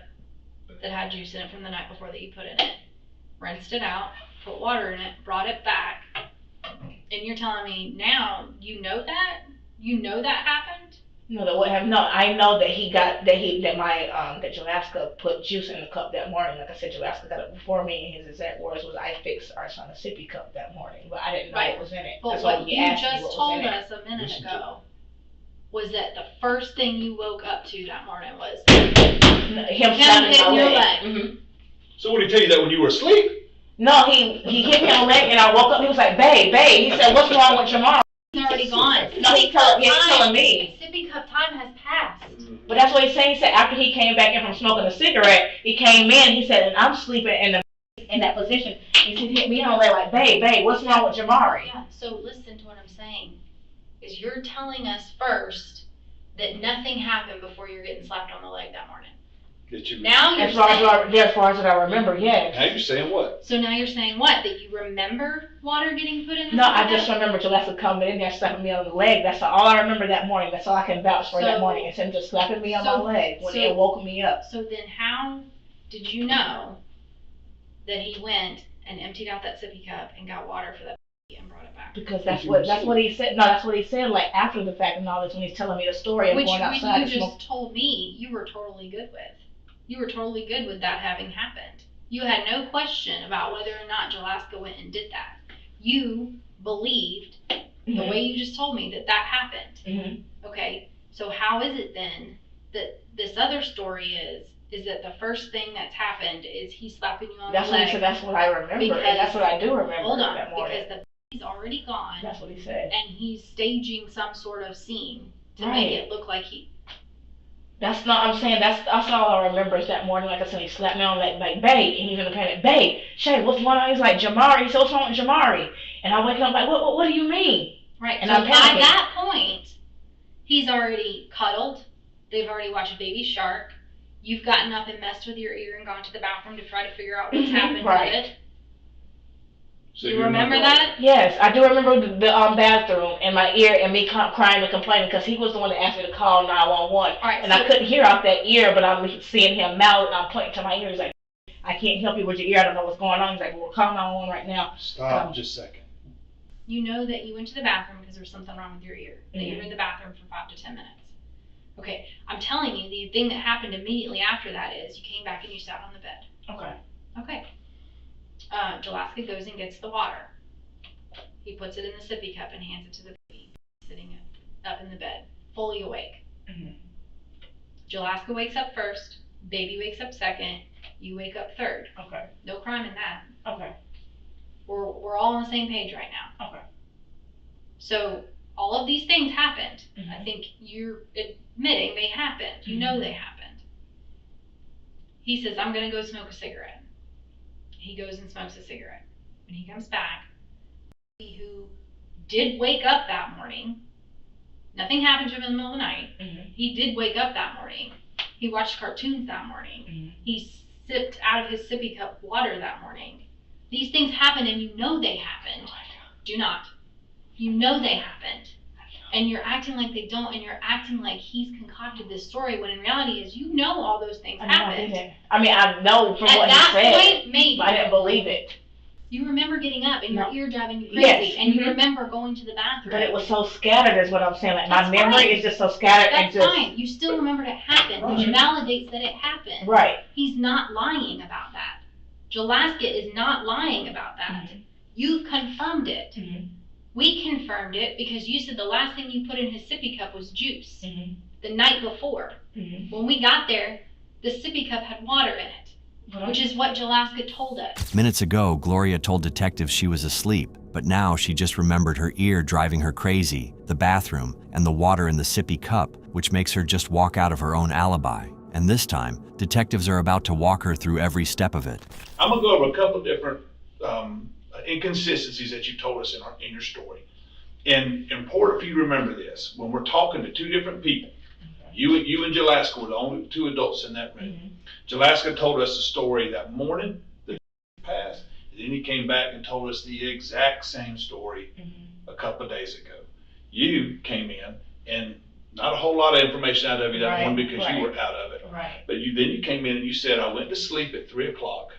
that had juice in it from the night before that you put in it, rinsed it out, put water in it, brought it back. And you're telling me now you know that? You know that happened? No, that would have no. I know that that Jalaska put juice in the cup that morning. Like I said, Jalaska got it before me, and his exact words was, "I fixed our son a sippy cup that morning," but I didn't know Right. what was in it. But That's why what he you asked me just what was told in it. us a minute Listen to ago was that the first thing you woke up to that morning was Him slapping hitting my your leg. leg. Mm-hmm. So what did he tell you that when you were asleep? No, he hit me on the leg, and I woke up. He was like, "Babe." He said, "What's wrong with your mom?" He's already gone. No, he's telling me. Sippy cup time has passed. But that's what he's saying. He said after he came back in from smoking a cigarette, he came in. He said, and I'm sleeping in that position. He said, hit me on the leg like, babe, what's wrong with Jamari? Yeah, so listen to what I'm saying. Is you're telling us first that nothing happened before you're getting slapped on the leg that morning. Now you're As far saying, as what I remember, yes. Now you're saying what? so now you're saying what? That you remember water getting put in the No, I sippy just cup? remember Jalaska coming in there slapping me on the leg. That's all I remember that morning. That's all I can vouch for that So- morning. It's him just slapping me on my so- leg when so- it woke me up. So then how did you know that he went and emptied out that sippy cup and got water for that and brought it back? Because that's what he said. No, that's what he said. Like after the fact and all this, when he's telling me the story of Which going outside you and smoking. just told me you were totally good with. You were totally good with that having happened. You had no question about whether or not Jalaska went and did that. You believed the way you just told me that happened. Mm-hmm. Okay, so how is it then that this other story is that the first thing that's happened is he slapping you on That's the what leg? he said. That's what I remember, Because- and that's what I do remember Hold on, that morning. because he's already gone. That's what he said. And he's staging some sort of scene to Right. make it look like he. That's not, I'm saying, that's all I remember is that morning, like I said, he slapped me on like, babe, and he's in a panic, babe, Shay, what's going on? He's like, Jamari, so what's wrong with Jamari? And I wake up like, what do you mean? Right, And so I'm by panicking. that point, he's already cuddled, they've already watched Baby Shark, you've gotten up and messed with your ear and gone to the bathroom to try to figure out what's happened Right. with it. So You remember that? Yes, I do remember the bathroom and my ear and me crying and complaining because he was the one that asked me to call 911. Alright, And so I couldn't hear out that ear, but I'm seeing him mouth and I'm pointing to my ear. He's like, I can't help you with your ear. I don't know what's going on. He's like, well, call 911 right now. Stop just a second. you know that you went to the bathroom because there was something wrong with your ear. That you were in the bathroom for 5 to 10 minutes. Okay, I'm telling you, the thing that happened immediately after that is you came back and you sat on the bed. Okay. Okay. Jalaska goes and gets the water. He puts it in the sippy cup and hands it to the baby, sitting up in the bed, fully awake. Mhm. Jalaska wakes up first, baby wakes up second, you wake up third. Okay. No crime in that. Okay. We're all on the same page right now. Okay. So all of these things happened. Mhm. I think you're admitting they happened. You know they happened. He says, I'm gonna go smoke a cigarette. He goes and smokes a cigarette. When he comes back, who did wake up that morning, nothing happened to him in the middle of the night. Mhm. He did wake up that morning. He watched cartoons that morning. Mhm. He sipped out of his sippy cup water that morning. These things happened and you know they happened. Do not. You know they happened. And you're acting like they don't, and you're acting like he's concocted this story when in reality is you know all those things happened. I mean, I know from what he At that said. point, maybe. But I didn't believe it. You remember getting up and your No. ear driving you crazy, Yes. and you Mhm. remember going to the bathroom. But it was so scattered is what I'm saying. Like my That's memory fine. is just so scattered and That's just fine. You still remembered it happened, which Right. validates that it happened. right. He's not lying about that. Jalaska is not lying about that. Mhm. You've confirmed it. Mhm. We confirmed it because you said the last thing you put in his sippy cup was juice Mhm. the night before. Mhm. When we got there, the sippy cup had water in it, which is what Jalaska told us. Minutes ago, Gloria told detectives she was asleep, but now she just remembered her ear driving her crazy, the bathroom, and the water in the sippy cup, which makes her just walk out of her own alibi. And this time, detectives are about to walk her through every step of it. I'm gonna go over a couple different inconsistencies that you told us in your story. And important for you to remember this, when we're talking to two different people, you and Jalaska were the only two adults in that room. Mhm. Jalaska told us the story that morning that passed, and then he came back and told us the exact same story Mhm. a couple of days ago. You came in and not a whole lot of information out of you that Right, morning because you right. were out of it. Right. But then you came in and you said, I went to sleep at 3 o'clock,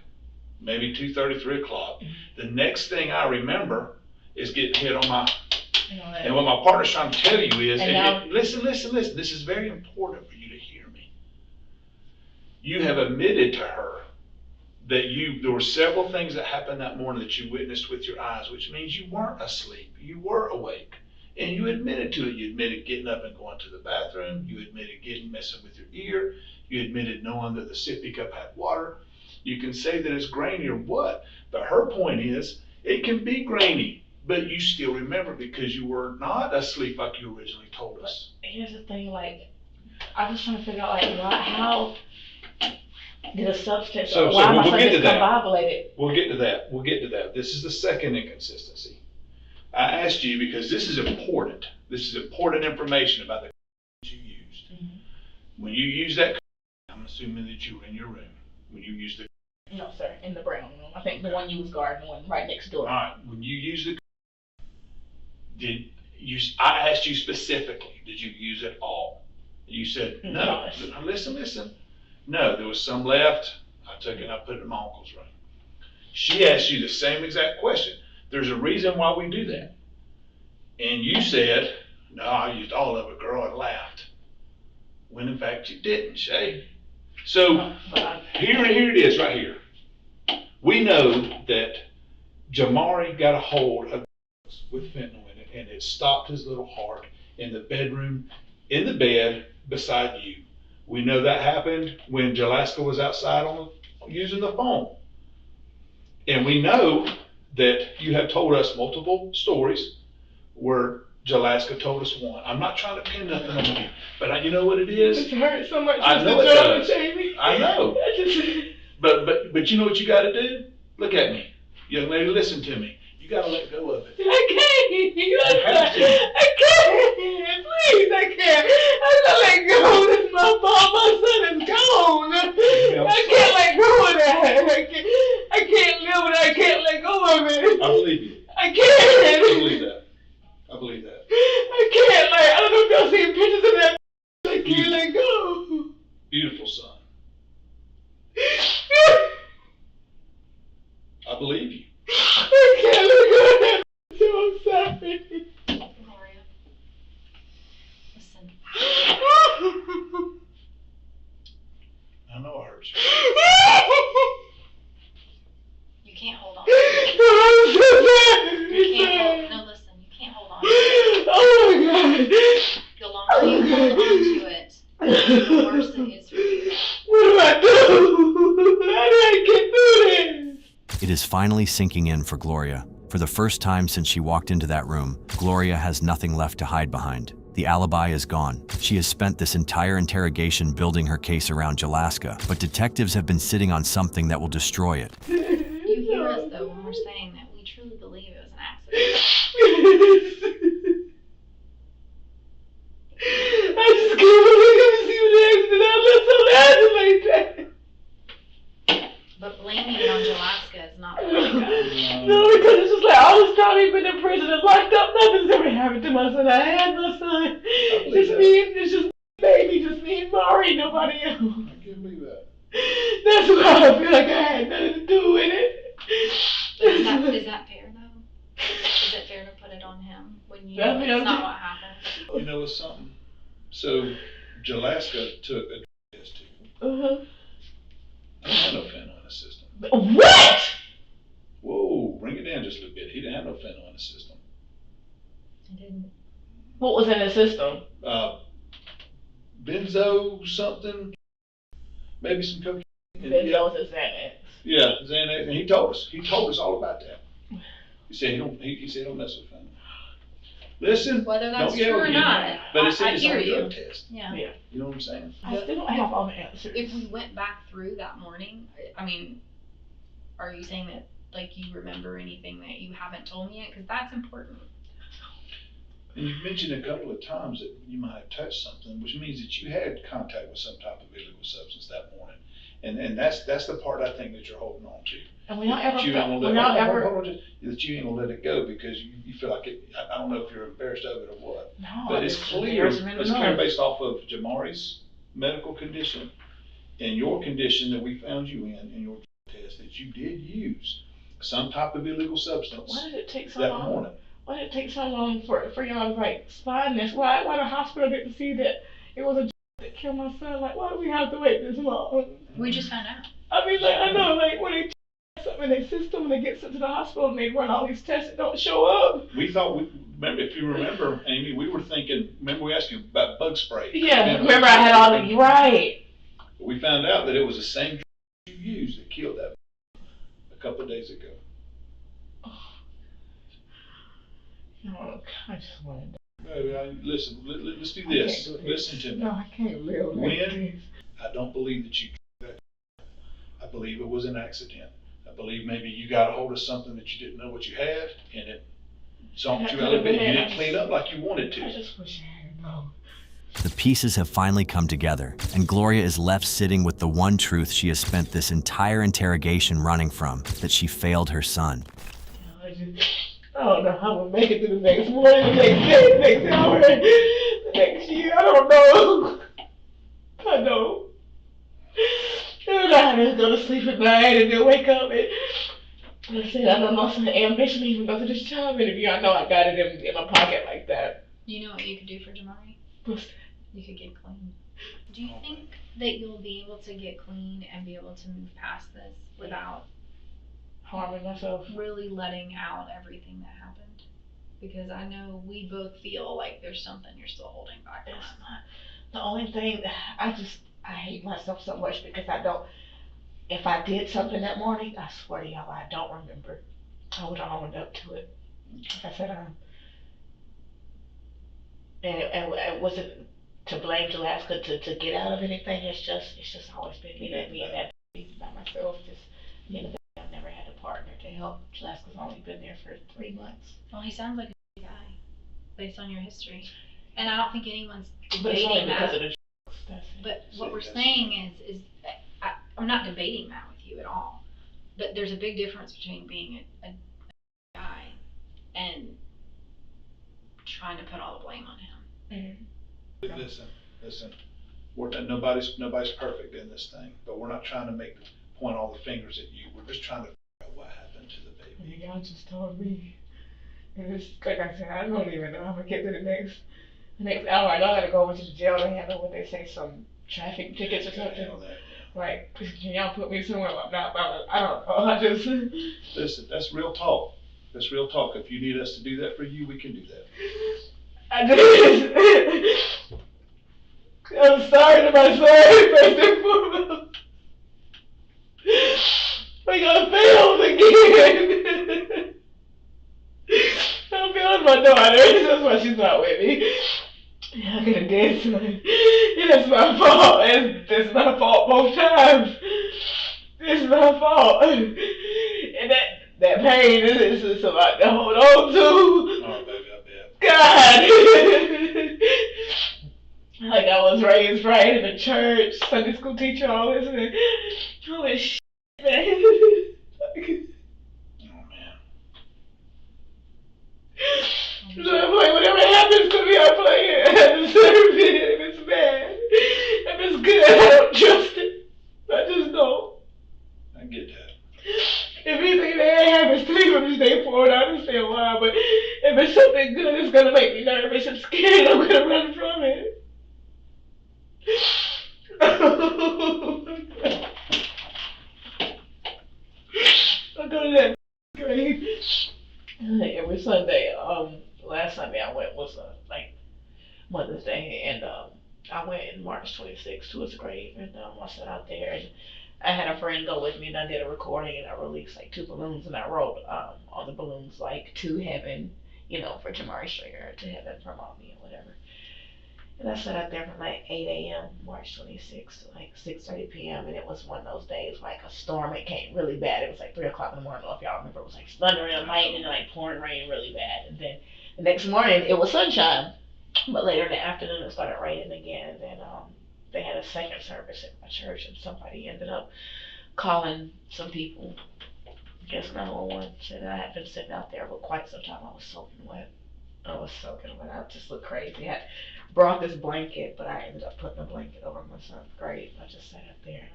maybe 2:30, 3 o'clock. The next thing I remember is getting hit on my, and what my partner's trying to tell you is, And now- listen, this is very important for you to hear me. You have admitted to her that there were several things that happened that morning that you witnessed with your eyes, which means you weren't asleep, you were awake. And you admitted to it. You admitted getting up and going to the bathroom. You admitted messing with your ear. You admitted knowing that the sippy cup had water. You can say that it's grainy or what, but her point is it can be grainy, but you still remember because you were not asleep like you originally told us. Here's the thing, like, I was trying to figure out, like, how did a substance, So why am I we'll get to that. discombobulated? We'll get to that. This is the second inconsistency. I asked you because this is important. This is important information about the you used. Mhm. When you use that, I'm assuming that you were in your room when you used the. No, sir, in the brown room. I think the one you was guarding, the one right next door. All right, when you used the, I asked you specifically, did you use it all? You said no. No. Listen. No, there was some left. I took it and I put it in my uncle's room. She asked you the same exact question. There's a reason why we do that. And you said, no, I used all of it, girl, and laughed. When in fact you didn't, Shay. So here it is right here. We know that Jamari got a hold of with fentanyl in it, and it stopped his little heart in the bedroom, in the bed beside you. We know that happened when Jalaska was outside using the phone. And we know that you have told us multiple stories where Jalaska told us one. I'm not trying to pin nothing on you, but you know what it is? It hurts so much. I know Mr. it Jordan, does. Jamie. I know. But you know what you got to do? Look at me, young lady. Listen to me. You got to let go of it. I can't. have to. I can't. Please, I can't. I gotta let go. This is my fault. My son is gone. I can't let go of that. I can't live with it. I can't let go of it. I believe you. I can't. I believe that. I believe that. I can't. Like, I don't know if y'all seen pictures of that. I can't let go. Beautiful son. I believe you. I can't let go of that. So I'm sorry. Gloria, listen. I know I hurt you. You can't hold on. I'm so sorry. You can't hold. No, listen. You can't hold on. Oh my God. The longer you hold on to it, the worse it is for you. What do I do? How do I get through this? It is finally sinking in for Gloria. For the first time since she walked into that room, Gloria has nothing left to hide behind. The alibi is gone. She has spent this entire interrogation building her case around Jalaska, but detectives have been sitting on something that will destroy it. You hear us though when we're saying that we truly believe it was an accident. I just can't believe it was even an accident. I look so laughing like that. But blaming it on Jalaska is not really good. No, because it's just like all this time he's been in prison and locked up, nothing's ever happened to my son. I had my son. It's just baby, just me and Mari, nobody else. I can't believe that. That's why I feel like I had nothing to do with it. Is that fair though? Is it fair to put it on him when you know it's not what happened? You know what's something? So, Jalaska took a test too. Uh-huh. I don't have no fentanyl in the system. What? Whoa, bring it down just a little bit. He didn't have no fentanyl in the system. I didn't. What was in the system? Benzo something, maybe some cocaine. Benzo's and Xanax. Yeah, Xanax, and he told us all about that. He said he don't mess with fentanyl. Listen, Whether that's don't yell true or at me, not, but it's I on hear a you. drug test. Yeah. You know what I'm saying? I still don't have all the answers. If we went back through that morning, I mean, are you saying that like you remember anything that you haven't told me yet? Because that's important. And you've mentioned a couple of times that you might have touched something, which means that you had contact with some type of illegal substance that morning. And that's the part I think that you're holding on to. And we don't ever That you ain't gonna we don't ever hold on to, that you ain't gonna let it go because you feel like it. I don't know if you're embarrassed of it or what. No, But it's clear embarrassment based off of Jamari's medical condition and your condition that we found you in your test that you did use some type of illegal substance Why did it take so that long? morning. Why did it take so long for y'all to like find this? Why the hospital didn't see that it was a that killed my son? Like, why do we have to wait this long? We just found out. I mean, like, I know, like, when they something in their system, when they get sent to the hospital and they run all these tests that don't show up. We thought remember, if you remember, Amy, we were thinking. Remember, we asked you about bug spray. Yeah, remember I had all the right. We found out that it was the same drug you used that killed that a couple of days ago. No, I just wanted to. Listen, let's do this. Listen to me. No, I can't live like this. I don't believe that you did that. I believe it was an accident. I believe maybe you got a hold of something that you didn't know what you had, and it zonked you out a bit. You didn't clean up like you wanted to. I just wish I had known. The pieces have finally come together, and Gloria is left sitting with the one truth she has spent this entire interrogation running from, that she failed her son. I don't know how we'll make it to the next morning, the next day, the next hour, the next year. I don't know. I don't. I don't know how to go to sleep at night and then wake up and I said, I don't know, some ambition to even go to this job interview. I know I got it in my pocket like that. You know what you could do for Jamari? What's You could get clean. Do you think that you'll be able to get clean and be able to move past this without harming myself? really letting out everything that happened? Because I know we both feel like there's something you're still holding back It's on. not. The only thing, I hate myself so much because if I did something that morning, I swear to y'all, I don't remember. I would have owned up to it. Like I said, and it wasn't to blame Jalaska to get out of anything. It's just always been me and that baby by myself. Just me and the baby. I've never had a partner to help. Jalaska's only been there for 3 months. Well, he sounds like a good guy based on your history, and I don't think anyone's But it's only debating because that. of the drugs. That's it. But what we're saying is I'm not debating that with you at all. But there's a big difference between being a guy and trying to put all the blame on him. Listen, nobody's perfect in this thing, but we're not trying to point all the fingers at you. We're just trying to figure out what happened to the baby. Y'all just told me. And it's like I said, I don't even know how to get to the next hour. I know I gotta go over to the jail to handle what they say, some traffic tickets or something. Like, can y'all put me somewhere I'm not about? I don't know. I just Listen, that's real talk. That's real talk. If you need us to do that for you, we can do that. I just I'm sorry to my son, first and foremost. We got failed again. I failed my daughter. That's why she's not with me. I could have did something. It's my fault. It's my fault both times. It's my fault. And that pain is a lot to hold on to. Oh, baby, I bet. God. Like I was raised right in the church, Sunday school teacher, all this shit, man. Oh, man. So I'm like, whatever happens to me, I play it. I deserve it. If it's bad, if it's good, I don't trust it. I just don't. I get that. If anything bad happens to me, I'm just stay forward. I understand why, but if it's something good, it's gonna make me nervous and scared. I'm gonna run from it. I go to that grave every Sunday. Last Sunday I went was like Mother's Day, and I went in March 26th to his grave, and I sat out there, and I had a friend go with me, and I did a recording, and I released like 2 balloons, and I wrote on the balloons like to heaven, for Jamari Stringer, to heaven for mommy, or whatever. And I sat out there from like 8 a.m. March 26th to like 6:30 p.m. And it was one of those days like a storm. It came really bad. It was like 3 o'clock in the morning. I don't know if y'all remember. It was like thundering and lightning and like pouring rain really bad. And then the next morning it was sunshine. But later in the afternoon it started raining again. And then they had a second service at my church, and somebody ended up calling some people. I guess 911 said I had been sitting out there for quite some time. I was soaking wet. I just looked crazy. I brought this blanket, but I ended up putting a blanket over my son's grave. I just sat up there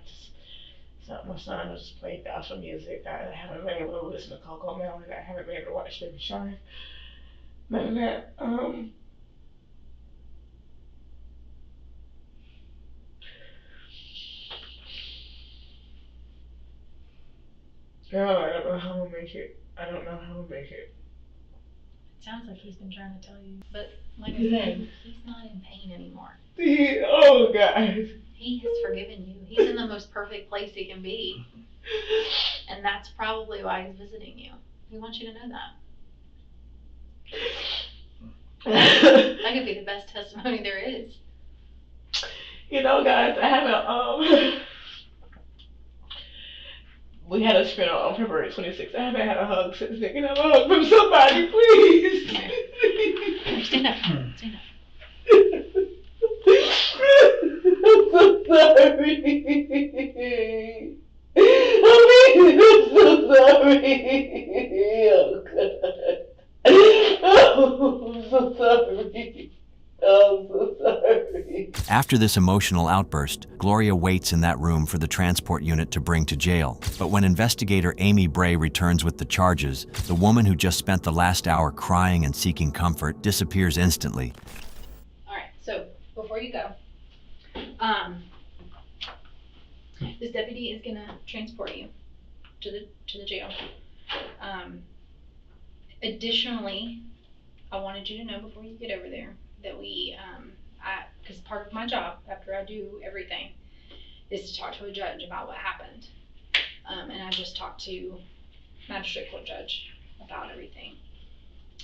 and my son just played gospel music. I haven't been able to listen to Coco Melon. I haven't been able to watch Baby Shark. None of that. Girl, I don't know how I'm gonna make it. I don't know how I'm gonna make it. Sounds like he's been trying to tell you, but like I said, he's not in pain anymore. Oh, God. He has forgiven you. He's in the most perfect place he can be, and that's probably why he's visiting you. He wants you to know that. That could be the best testimony there is. Guys, I haven't, we had a funeral on February 26th. I haven't had a hug since then. Can I have a hug from somebody, please? Stand up. Stand up. I'm so sorry. I'm so sorry. Oh, God. Oh, I'm so sorry. I'm so sorry. After this emotional outburst, Gloria waits in that room for the transport unit to bring to jail. But when investigator Amy Bray returns with the charges, the woman who just spent the last hour crying and seeking comfort disappears instantly. All right, so before you go, this deputy is gonna transport you to the jail. Additionally, I wanted you to know before you get over there that because part of my job after I do everything is to talk to a judge about what happened. And I just talked to magistrate court judge about everything.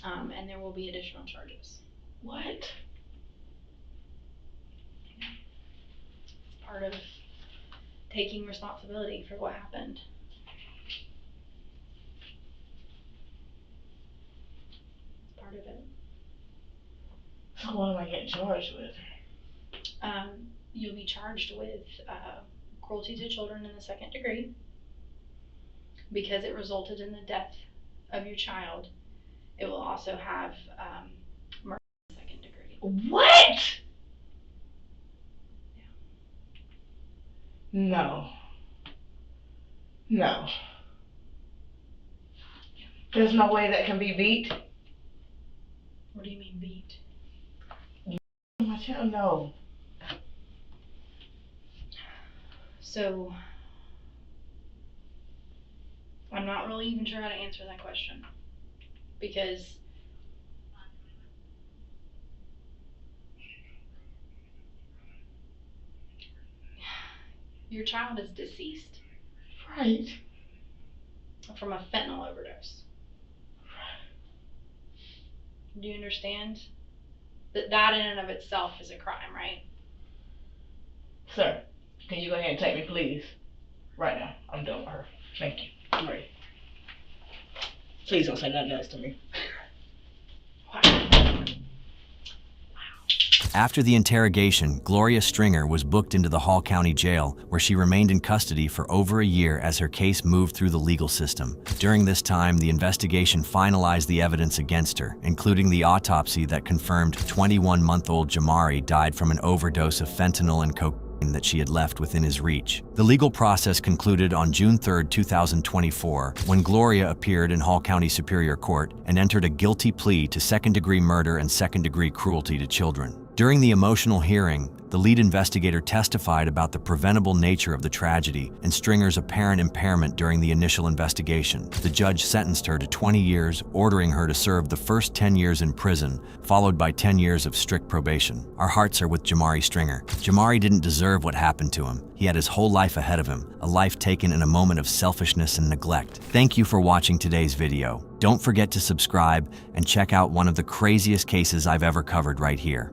And there will be additional charges. What? part of taking responsibility for what happened. It's part of it. So what am I getting charged with? You'll be charged with cruelty to children in the second degree because it resulted in the death of your child. It will also have murder in the second degree. What? Yeah. No. No. There's no way that can be beat. What do you mean beat? My child, no. So I'm not really even sure how to answer that question because your child is deceased Right. from a fentanyl overdose. Do you understand? That in and of itself is a crime, right? Sir, can you go ahead and take me, please? Right now. I'm done with her. Thank you. I'm ready. Please don't say nothing else to me. After the interrogation, Gloria Stringer was booked into the Hall County Jail, where she remained in custody for over a year as her case moved through the legal system. During this time, the investigation finalized the evidence against her, including the autopsy that confirmed 21-month-old Jamari died from an overdose of fentanyl and cocaine that she had left within his reach. The legal process concluded on June 3, 2024, when Gloria appeared in Hall County Superior Court and entered a guilty plea to second-degree murder and second-degree cruelty to children. During the emotional hearing, the lead investigator testified about the preventable nature of the tragedy and Stringer's apparent impairment during the initial investigation. The judge sentenced her to 20 years, ordering her to serve the first 10 years in prison, followed by 10 years of strict probation. Our hearts are with Jamari Stringer. Jamari didn't deserve what happened to him. He had his whole life ahead of him, a life taken in a moment of selfishness and neglect. Thank you for watching today's video. Don't forget to subscribe and check out one of the craziest cases I've ever covered right here.